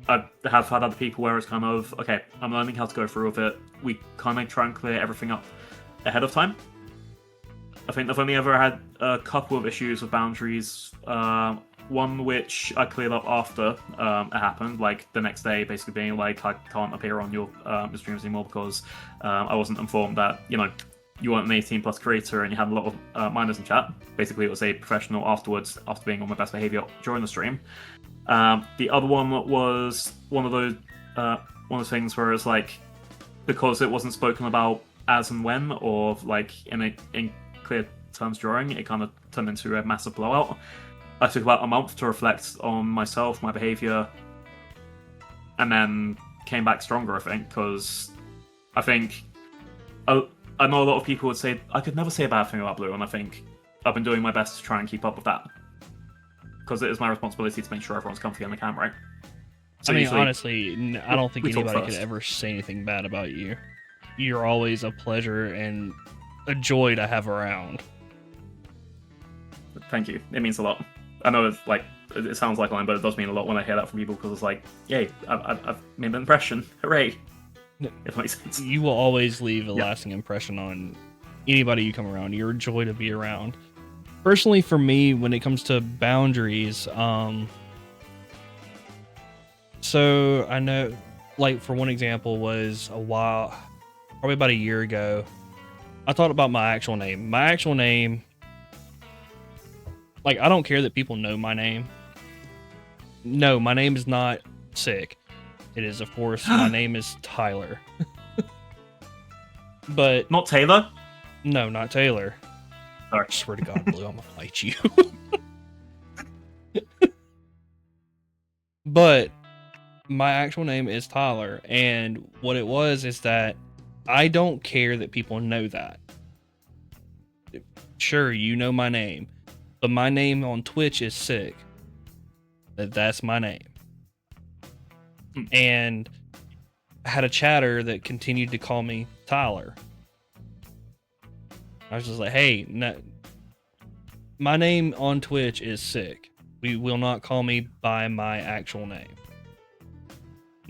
I have had other people where it's kind of, okay, I'm learning how to go through with it. We kind of try and clear everything up ahead of time. I think I've only ever had a couple of issues with boundaries. One which I cleared up after it happened, like the next day, basically being like, I can't appear on your streams anymore because I wasn't informed that, you know, you weren't an 18 plus creator and you had a lot of minors in chat. Basically, it was a professional afterwards, after being on my best behavior during the stream. The other one was one of those things where it's like, because it wasn't spoken about as and when, or like in clear terms during, it kind of turned into a massive blowout. I took about a month to reflect on myself, my behavior, and then came back stronger, I think, because I think I know a lot of people would say I could never say a bad thing about Blue, and I think I've been doing my best to try and keep up with that, because it is my responsibility to make sure everyone's comfy on the cam, right? So I mean, honestly, I don't think anybody could first. ever say anything bad about you. You're always a pleasure and a joy to have around. Thank you. It means a lot. I know it's like, it sounds like a line, but it does mean a lot when I hear that from people, because it's like, yay, I've made an impression. Hooray. It makes sense. You will always leave a lasting impression on anybody you come around. You're a joy to be around. Personally, for me, when it comes to boundaries, so I know, like, for one example was probably about a year ago, I thought about my actual name. My actual name, like, I don't care that people know my name. No, my name is not Sick. It is, of course, my name is Tyler. But not Taylor? No, not Taylor. Sorry. I swear to God, Blue, I'm gonna fight you. But my actual name is Tyler, and what it was is that I don't care that people know that. Sure, you know my name, but my name on Twitch is Sick. That's my name. And I had a chatter that continued to call me Tyler. I was just like, hey, no, my name on Twitch is Sick. We will not call me by my actual name.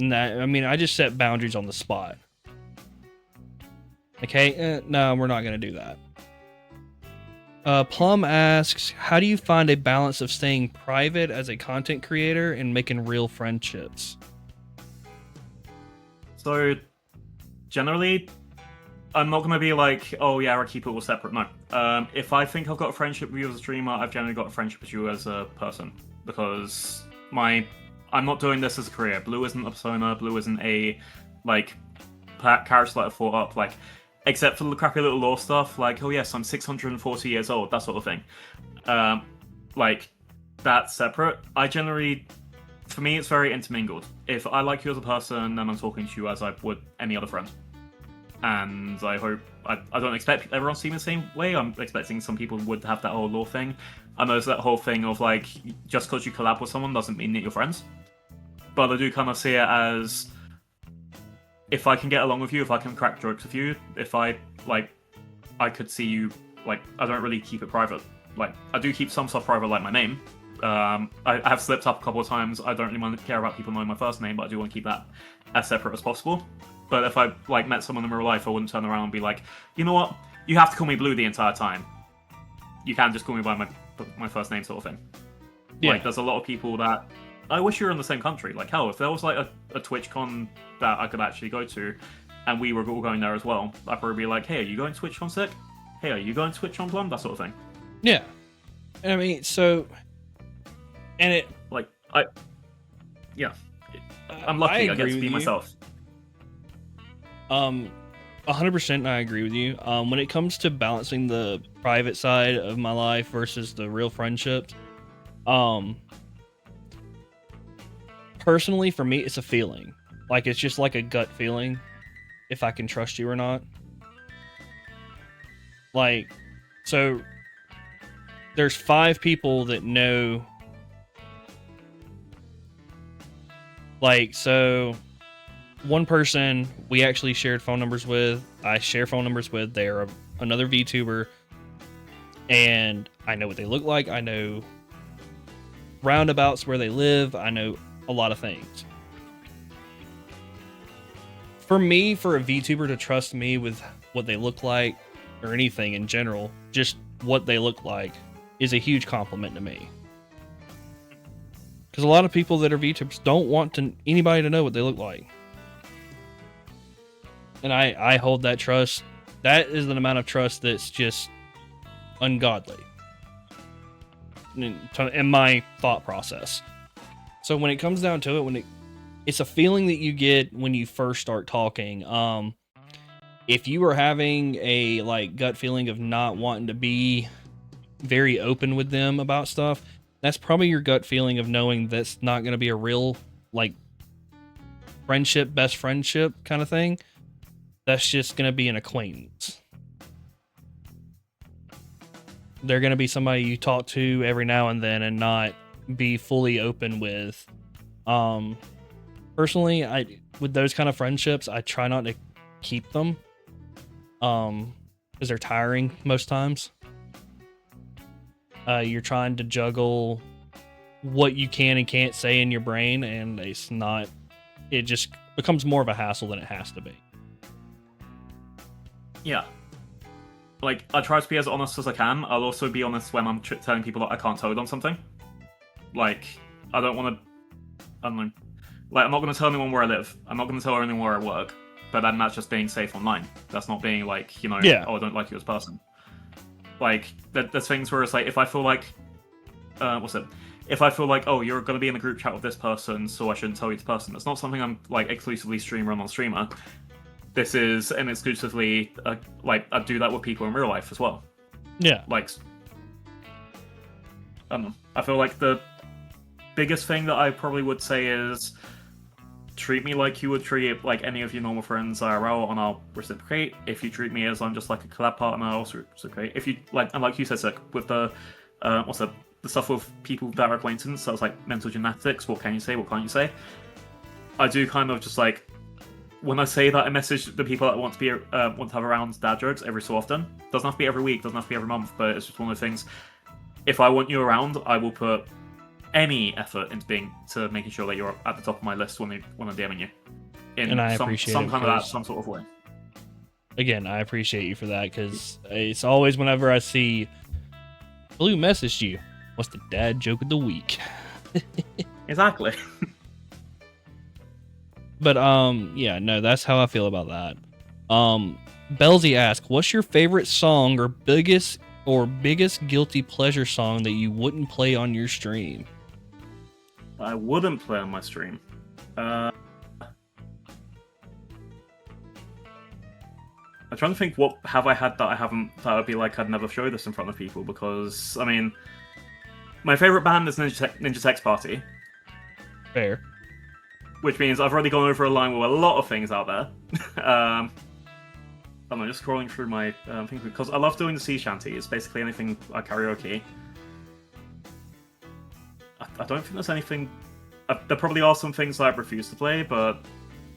I mean, I just set boundaries on the spot. Okay, no, we're not going to do that. Plum asks, how do you find a balance of staying private as a content creator and making real friendships? So, generally, I'm not going to be like, oh yeah, I keep it all separate. No. If I think I've got a friendship with you as a streamer, I've generally got a friendship with you as a person. Because I'm not doing this as a career. Blue isn't a persona. Blue isn't a, like, character that I thought up. Like, except for the crappy little lore stuff, like, oh yes, I'm 640 years old, that sort of thing. Like, that's separate. I generally, for me, it's very intermingled. If I like you as a person, then I'm talking to you as I would any other friend. And I hope, I don't expect everyone to see me the same way. I'm expecting some people would have that whole lore thing. And there's that whole thing of, like, just because you collab with someone doesn't mean that you're friends. But I do kind of see it as, if I can get along with you, if I can crack jokes with you, if I could see you, like, I don't really keep it private. Like, I do keep some stuff private, like my name. I have slipped up a couple of times. I don't really care about people knowing my first name, but I do want to keep that as separate as possible. But if I, like, met someone in real life, I wouldn't turn around and be like, you know what? You have to call me Blue the entire time. You can't just call me by my first name, sort of thing. Yeah. Like, there's a lot of people that I wish you were in the same country. Like, hell, if there was, like, a TwitchCon that I could actually go to, and we were all going there as well, I'd probably be like, hey, are you going to TwitchCon Sick? Hey, are you going to TwitchCon Plum? That sort of thing. Yeah. I mean, so... And it... Like, yeah. I'm lucky I get to be myself. 100% I agree with you. When it comes to balancing the private side of my life versus the real friendships, personally, for me, it's a feeling. Like, it's just like a gut feeling if I can trust you or not. Like, so there's 5 people that know. Like, so one person we actually shared phone numbers with. I share phone numbers with. They're another VTuber. And I know what they look like. I know roundabouts where they live. I know a lot of things. For me, for a VTuber to trust me with what they look like, or anything in general, just what they look like, is a huge compliment to me. Because a lot of people that are VTubers don't want anybody to know what they look like. And I hold that trust. That is an amount of trust that's just ungodly in my thought process. So when it comes down to it, it's a feeling that you get when you first start talking. If you are having a gut feeling of not wanting to be very open with them about stuff, that's probably your gut feeling of knowing that's not going to be a real friendship, best friendship kind of thing. That's just going to be an acquaintance. They're going to be somebody you talk to every now and then and not be fully open with. Personally, with those kind of friendships, I try not to keep them. Because they're tiring most times. You're trying to juggle what you can and can't say in your brain, and it just becomes more of a hassle than it has to be. Yeah. Like, I try to be as honest as I can. I'll also be honest when I'm telling people that I can't toad on something. Like, I don't want to... I don't know. Like, I'm not going to tell anyone where I live. I'm not going to tell anyone where I work. But then that's just being safe online. That's not being like, oh, I don't like you as a person. Like, there's things where it's like, if I feel like... If I feel like, oh, you're going to be in a group chat with this person, so I shouldn't tell you this person. It's not something I'm, exclusively streamer on streamer. This is an exclusively, I do that with people in real life as well. Yeah. Like, I don't know. I feel like the biggest thing that I probably would say is treat me like you would treat, any of your normal friends IRL, and I'll reciprocate. If you treat me as I'm just, a collab partner, I'll also reciprocate. If you, and like you said, Sick, with the, the stuff with people that are acquaintance, so it's mental gymnastics, what can you say, what can't you say? I do kind of just, when I say that, I message the people that want to have around dad jokes every so often. Doesn't have to be every week, doesn't have to be every month, but it's just one of the things. If I want you around, I will put any effort into making sure that you're at the top of my list when I'm DMing you. And I appreciate some it, kind of that, some sort of way. again, I appreciate you for that, because it's always whenever I see Blue messaged you, what's the dad joke of the week? Exactly. But yeah, no, that's how I feel about that. Belsy asks, what's your favorite song or biggest guilty pleasure song that you wouldn't play on your stream? I wouldn't play on my stream. I'm trying to think, what have I had that I haven't, that would be like I'd never show this in front of people, because, I mean, my favorite band is Ninja Text Party. Fair. Which means I've already gone over a line with a lot of things out there. I'm just scrolling through my thing, because I love doing the sea shanty. It's basically anything karaoke. I don't think there's anything... there probably are some things that I refuse to play, but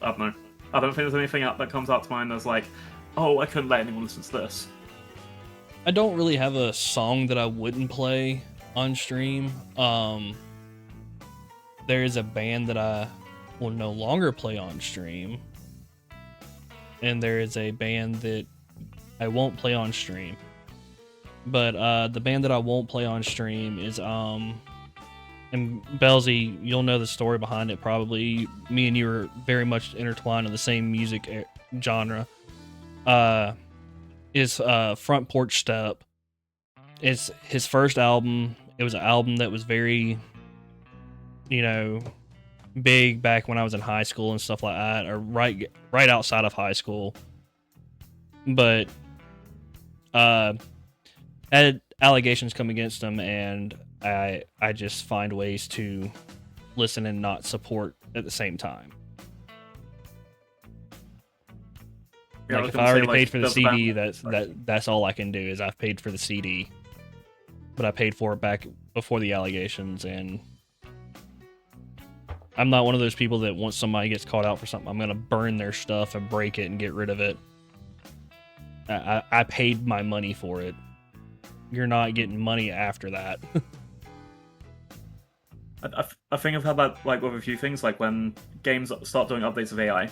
I don't know. I don't think there's anything that comes out to mind that's like, oh, I couldn't let anyone listen to this. I don't really have a song that I wouldn't play on stream. There is a band that I will no longer play on stream, and there is a band that I won't play on stream. But the band that I won't play on stream is and Belsy, you'll know the story behind it probably. Me and you are very much intertwined in the same music genre. Is Front Porch Step. It's his first album. It was an album that was very, big back when I was in high school and stuff like that, or right outside of high school. But had allegations come against him, and I just find ways to listen and not support at the same time. Yeah, like if I already paid for the CD, that's all I can do is I've paid for the CD. But I paid for it back before the allegations, and I'm not one of those people that once somebody gets caught out for something, I'm gonna burn their stuff and break it and get rid of it. I paid my money for it. You're not getting money after that. I think I've had that like with a few things, like when games start doing updates of AI.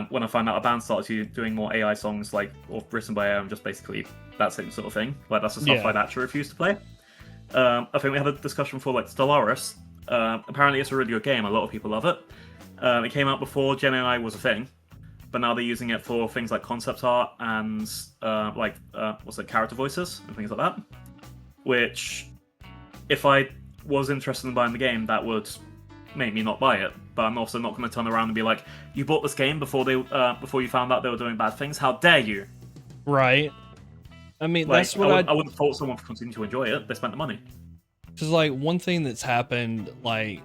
When I find out a band starts doing more AI songs, like, or written by AI, I'm just basically that same sort of thing. Like, that's the stuff I'd actually refuse to play. I think we had a discussion before, like, Stellaris. Apparently it's a really good game, a lot of people love it. It came out before Gen AI was a thing, but now they're using it for things like concept art and, character voices and things like that. Which, if I was interested in buying the game, that would make me not buy it. But I'm also not going to turn around and be like, you bought this game before you found out they were doing bad things? How dare you? Right. I mean, like, that's what I wouldn't fault someone for continuing to enjoy it. They spent the money. Because, like, one thing that's happened, like,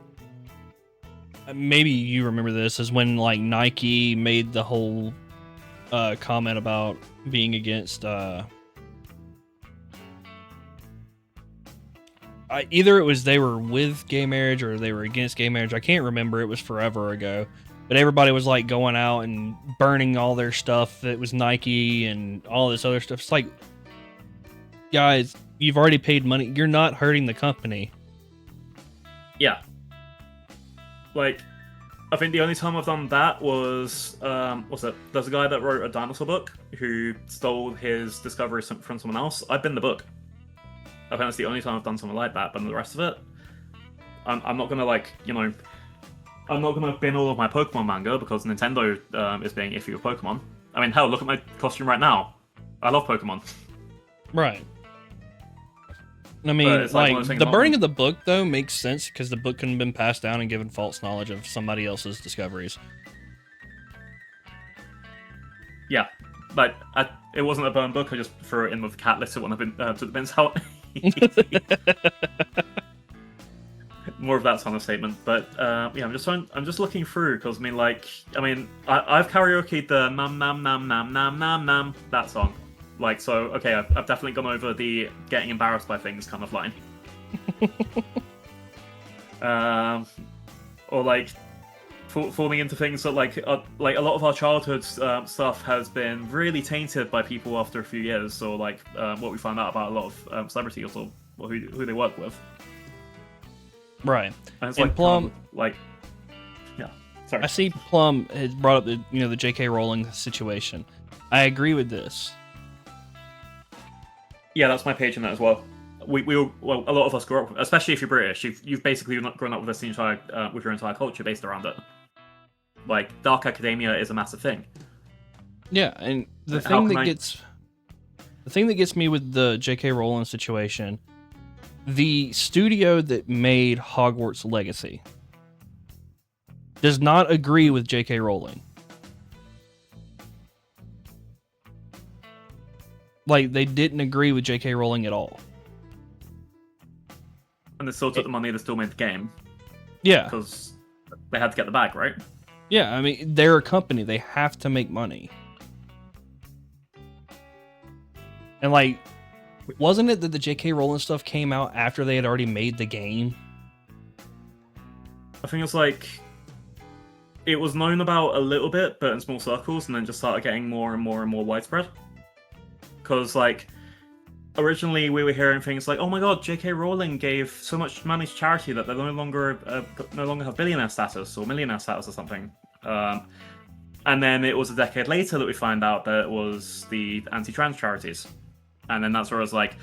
maybe you remember this, is when, like, Nike made the whole comment about being against either it was they were with gay marriage or they were against gay marriage. I can't remember. It was forever ago. But everybody was like going out and burning all their stuff that was Nike and all this other stuff. It's like, guys, you've already paid money. You're not hurting the company. Yeah. Like, I think the only time I've done that was, there's a guy that wrote a dinosaur book who stole his discoveries from someone else. I've been the book. I think that's the only time I've done something like that, but the rest of it, I'm not gonna, like, I'm not gonna bin all of my Pokemon manga because Nintendo is being iffy with Pokemon. I mean, hell, look at my costume right now. I love Pokemon. Right. I mean, like the burning of the book, though, makes sense because the book couldn't have been passed down and given false knowledge of somebody else's discoveries. Yeah, but it wasn't a burned book. I just threw it in with the cat litter when I've been took the bins out. More of that kind of statement, but yeah, I'm just looking through because I've karaoke'd the nam nam nam nam nam nam nam that song, like, so okay, I've definitely gone over the getting embarrassed by things kind of line. Or like falling into things that like a lot of our childhood stuff has been really tainted by people after a few years. So like what we find out about a lot of celebrities or who they work with. Right. And it's and like Plum, yeah. Sorry. I see Plum has brought up the the J.K. Rowling situation. I agree with this. Yeah, that's my page on that as well. We well, a lot of us grew up, especially if you're British. You've basically not grown up with this entire with your entire culture based around it. Like dark academia is a massive thing. Yeah, and the How thing can that I- gets me with the J.K. Rowling situation, the studio that made Hogwarts Legacy does not agree with J.K. Rowling. Like, they didn't agree with J.K. Rowling at all. And they still took the money. They still made the game Yeah, because they had to get the bag, right? yeah. I mean, they're a company; they have to make money. And like, wasn't it that the J.K. Rowling stuff came out after they had already made the game? I think it's like it was known about a little bit, but in small circles, and then just started getting more and more and more widespread. Because like originally we were hearing things like, "Oh my God, J.K. Rowling gave so much money to charity that they no longer have billionaire status or millionaire status or something." And then it was a decade later that we find out that it was the anti-trans charities, and then that's where I was like,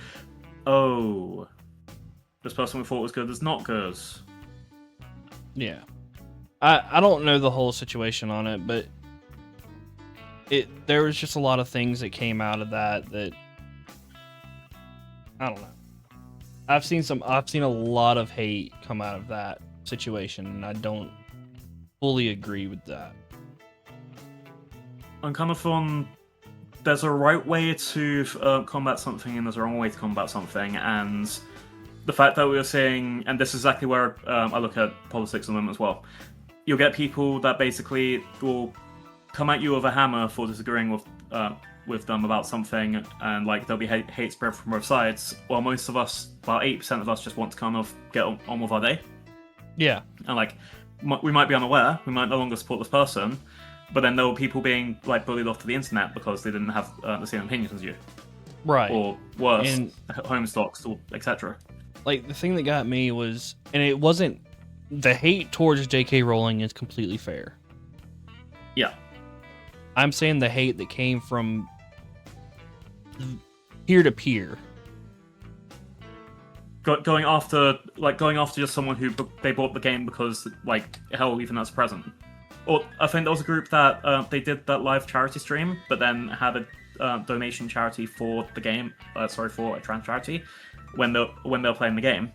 "Oh, this person we thought was good is not good." Yeah. I don't know the whole situation on it, but there was just a lot of things that came out of that I don't know. I've seen a lot of hate come out of that situation, and I don't fully agree with that. I'm kind of on. There's a right way to combat something, and there's a wrong way to combat something, and the fact that we were saying, and this is exactly where I look at politics at the moment as well. You'll get people that basically will come at you with a hammer for disagreeing with them about something, and like there'll be hate spread from both sides. While most of us, about 80% of us, just want to kind of get on with our day. Yeah. And like we might be unaware, we might no longer support this person, but then there were people being like bullied off to the internet because they didn't have the same opinions as you, Right. or worse, And home stocks, or etc. like the thing that got me was, and it wasn't the hate towards J.K. Rowling is completely fair. Yeah. I'm saying the hate that came from peer to peer. Going after just someone who they bought the game because like hell, even that's present. Or I think there was a group that they did that live charity stream, but then had a donation charity for the game. For a trans charity when they're playing the game.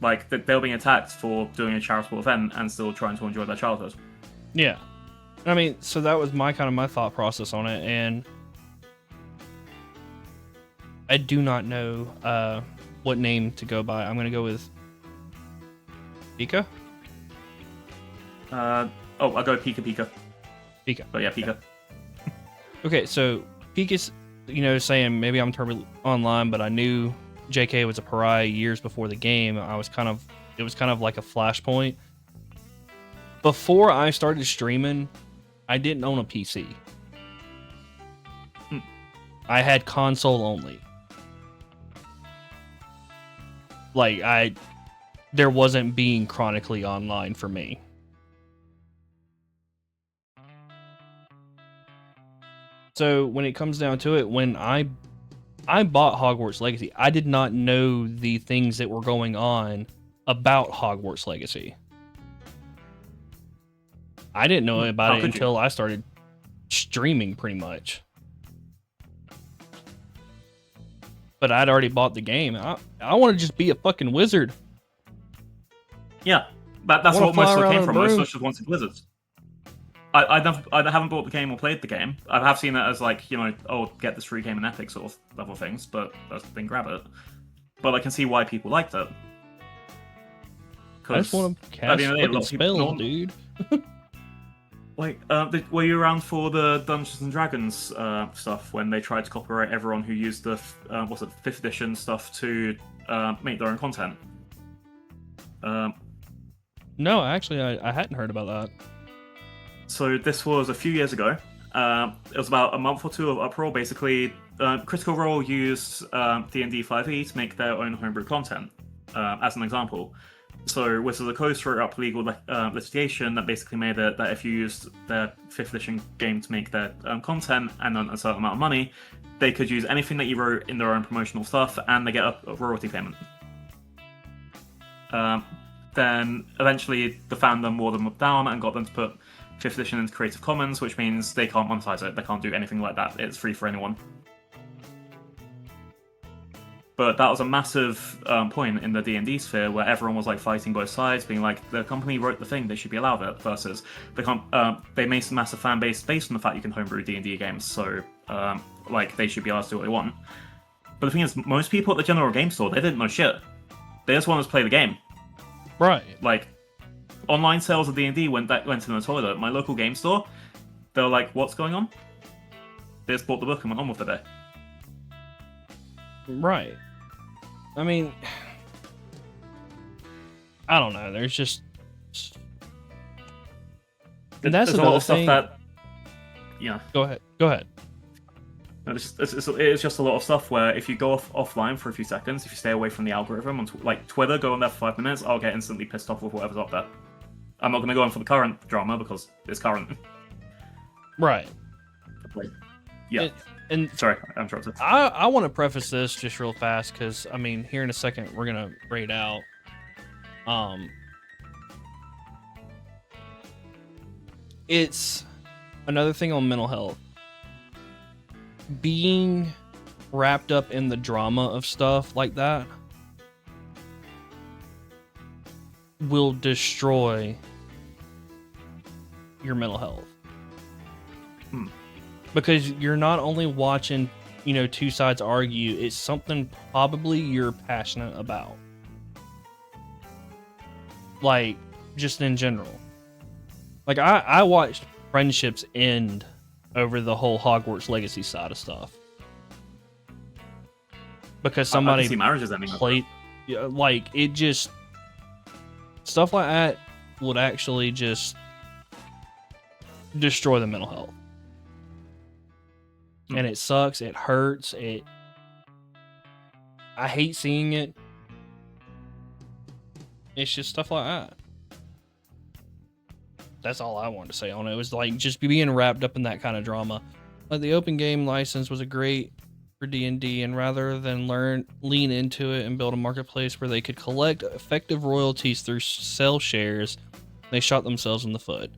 Like they were being attacked for doing a charitable event and still trying to enjoy their childhood. Yeah. I mean, so that was my thought process on it, and I do not know what name to go by. I'm gonna go with Pika. I'll go Pika Pika. Pika. But yeah, Pika. Okay, so Pika's, saying maybe I'm terribly online, but I knew JK was a pariah years before the game. It was kind of like a flashpoint. Before I started streaming, I didn't own a PC. I had console only. Like there wasn't being chronically online for me. So when it comes down to it, when I bought Hogwarts Legacy, I did not know the things that were going on about Hogwarts Legacy. I didn't know about it until I started streaming, pretty much. But I'd already bought the game. I want to just be a fucking wizard. Yeah, that's what most of it came from. Most of us just wanted wizards. I haven't bought the game or played the game. I have seen it as like, get this free game in Epic sort of level things, but then grab it. But I can see why people liked it. I just want to cast fucking spells, dude. Were you around for the Dungeons and Dragons stuff when they tried to copyright everyone who used the 5th edition stuff to make their own content? No, actually, I hadn't heard about that. So this was a few years ago. It was about a month or two of uproar. Basically, Critical Role used D&D 5e to make their own homebrew content, as an example. So, which is a code through up legal litigation that basically made it that if you used their 5th edition game to make their content and earn a certain amount of money, they could use anything that you wrote in their own promotional stuff, and they get a royalty payment. Then eventually the fandom wore them down and got them to put 5th edition into Creative Commons, which means they can't monetize it. They can't do anything like that. It's free for anyone. But that was a massive point in the D&D sphere where everyone was like fighting both sides, being like, the company wrote the thing, they should be allowed it, versus they made some massive fan base based on the fact you can homebrew D&D games, so like they should be allowed to do what they want. But the thing is, most people at the general game store, they didn't know shit. They just wanted to play the game. Right. Like, online sales of D&D went in the toilet. My local game store, they were like, what's going on? They just bought the book and went on with the day. Right. I mean, I don't know. There's just, and that's There's a lot of thing. stuff that, yeah. Go ahead. It's just a lot of stuff where if you go offline for a few seconds, if you stay away from the algorithm on like Twitter, go on there for 5 minutes, I'll get instantly pissed off with whatever's up there. I'm not going to go on for the current drama because it's current. Right. Yeah. And sorry, I'm interrupted. I want to preface this just real fast because I mean, here in a second we're gonna raid out. It's another thing on mental health. Being wrapped up in the drama of stuff like that will destroy your mental health. Because you're not only watching, two sides argue, it's something probably you're passionate about. Like, just in general. Like, I watched friendships end over the whole Hogwarts Legacy side of stuff. Because somebody I can see marriages ending played, like, it just, stuff like that would actually just destroy the mental health. And it sucks, it hurts, I hate seeing it. It's just stuff like that. That's all I wanted to say on it. It was like just being wrapped up in that kind of drama. Like the open game license was a great for D&D, and rather than lean into it and build a marketplace where they could collect effective royalties through sell shares, they shot themselves in the foot.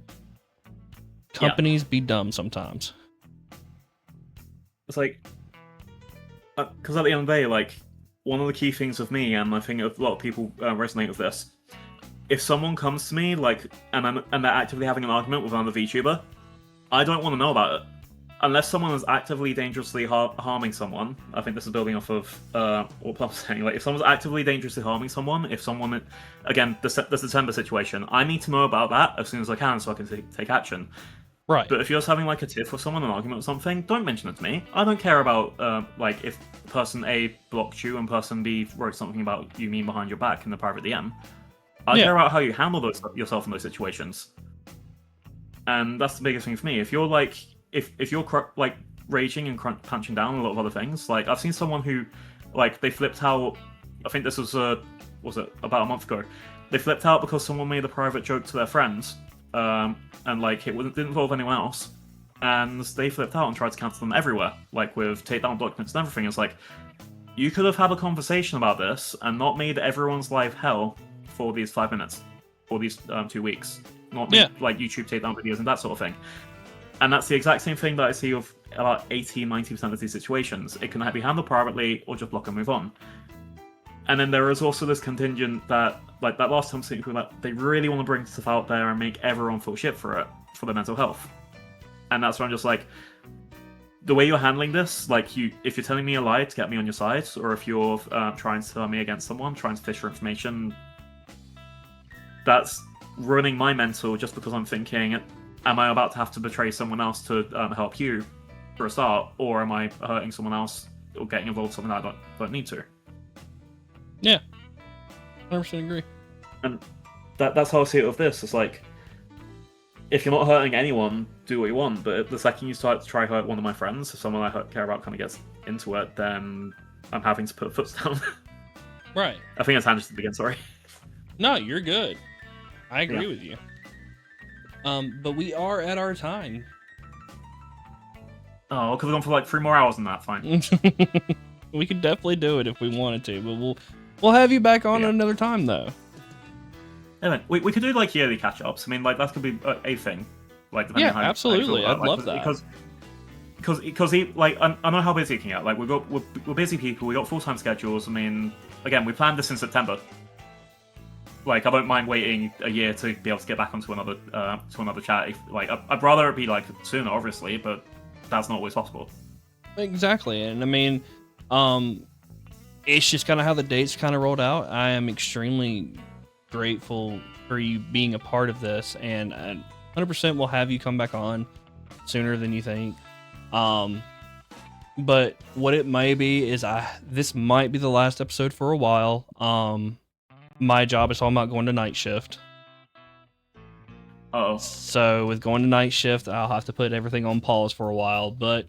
Companies be dumb sometimes. It's like, because at the end of the day, like, one of the key things with me, and I think a lot of people resonate with this, if someone comes to me, like, and they're actively having an argument with another VTuber, I don't want to know about it. Unless someone is actively dangerously harming someone, I think this is building off of what Plum was saying, like, if someone's actively dangerously harming someone, if someone, again, the December situation, I need to know about that as soon as I can so I can take action. Right. But if you're just having like a tiff with someone, an argument with something, don't mention it to me. I don't care about like if person A blocked you and person B wrote something about you mean behind your back in the private DM. I care about how you handle yourself in those situations. And that's the biggest thing for me. If you're like if you're like raging and punching down a lot of other things, like I've seen someone who like they flipped out. I think this was about a month ago. They flipped out because someone made a private joke to their friends. And like it didn't involve anyone else, and they flipped out and tried to cancel them everywhere, like with takedown documents and everything. It's like you could have had a conversation about this and not made everyone's life hell for these 5 minutes, or these 2 weeks, not make, like YouTube takedown videos and that sort of thing. And that's the exact same thing that I see of about 80-90% of these situations. It can be handled privately or just block and move on. And then there is also this contingent that, like that last time speaking about, they really want to bring stuff out there and make everyone feel shit for it, for their mental health. And that's where I'm just like, the way you're handling this, like if you're telling me a lie to get me on your side, or if you're trying to turn me against someone, trying to fish for information, that's ruining my mental just because I'm thinking, am I about to have to betray someone else to help you for a start, or am I hurting someone else or getting involved in something that I don't need to? Yeah, 100% agree. And that's how I see it with this. It's like, if you're not hurting anyone, do what you want. But the second you start to try hurt one of my friends, if someone I care about kind of gets into it, then I'm having to put foot down. Right. I think it's tangent to begin, sorry. No, you're good. I Yeah. agree with you. But we are at our time. Oh, could have gone for like 3 more hours than that. Fine. We could definitely do it if we wanted to, but we'll have you back on Yeah. another time though. Anyway, we could do like yearly catch-ups. I mean, like that could be a thing. Like depending Yeah, on how you absolutely. feel about I'd it. love that. Because he like I know how busy he can get. Like we're busy people. We got full-time schedules. I mean, again, we planned this in September. Like I don't mind waiting a year to be able to get back onto another chat. Like I'd rather it be like sooner, obviously, but that's not always possible. Exactly, and I mean, it's just kind of how the dates kind of rolled out. I am extremely grateful for you being a part of this, and 100% will have you come back on sooner than you think. But what it may be is this might be the last episode for a while. My job is talking about going to night shift. Oh, So with going to night shift, I'll have to put everything on pause for a while. But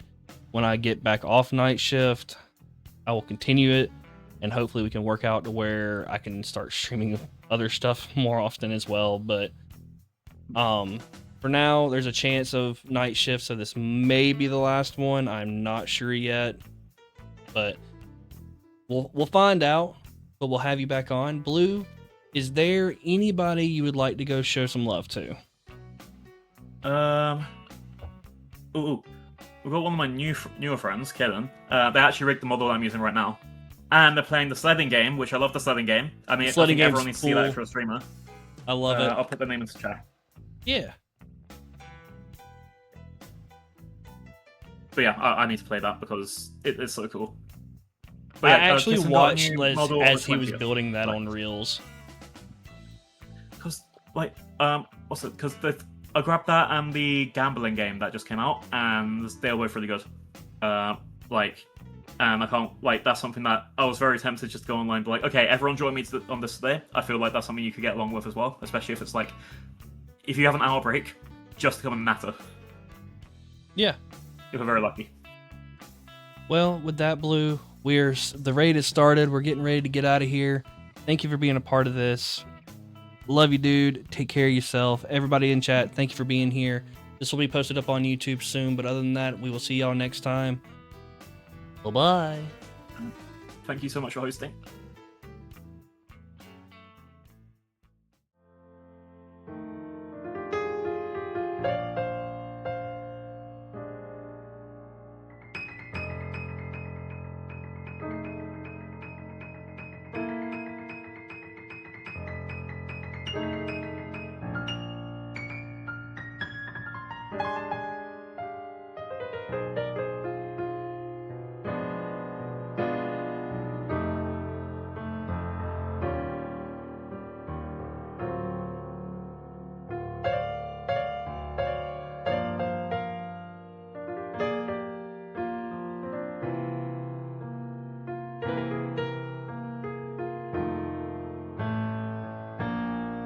when I get back off night shift, I will continue it, and hopefully we can work out to where I can start streaming other stuff more often as well. But for now, there's a chance of night shift, so this may be the last one. I'm not sure yet, but we'll find out. But we'll have you back on. Blue, is there anybody you would like to go show some love to? Ooh, we've got one of my newer friends, Kevin. They actually rigged the model I'm using right now, and they're playing the sledding game, which I love the sledding game. I mean, Sledding I think everyone game's needs to see that cool. for a streamer. I love it. I'll put the name into chat. Yeah. But yeah, I need to play that because it's so cool. I But yeah, actually Kitten got a watched new model on as the he was 20th. building that Right. on Reels. Because like what's it? Because I grabbed that and the gambling game that just came out, and they're both really good. And I can't that's something that I was very tempted just to go online, and be like, okay, everyone join me on this today. I feel like that's something you could get along with as well, especially if it's like if you have an hour break, just to come and natter. Yeah. If we're very lucky. Well, with that, Blue, the raid has started. We're getting ready to get out of here. Thank you for being a part of this. Love you, dude. Take care of yourself. Everybody in chat, thank you for being here. This will be posted up on YouTube soon, but other than that, we will see y'all next time. Bye-bye. Thank you so much for hosting.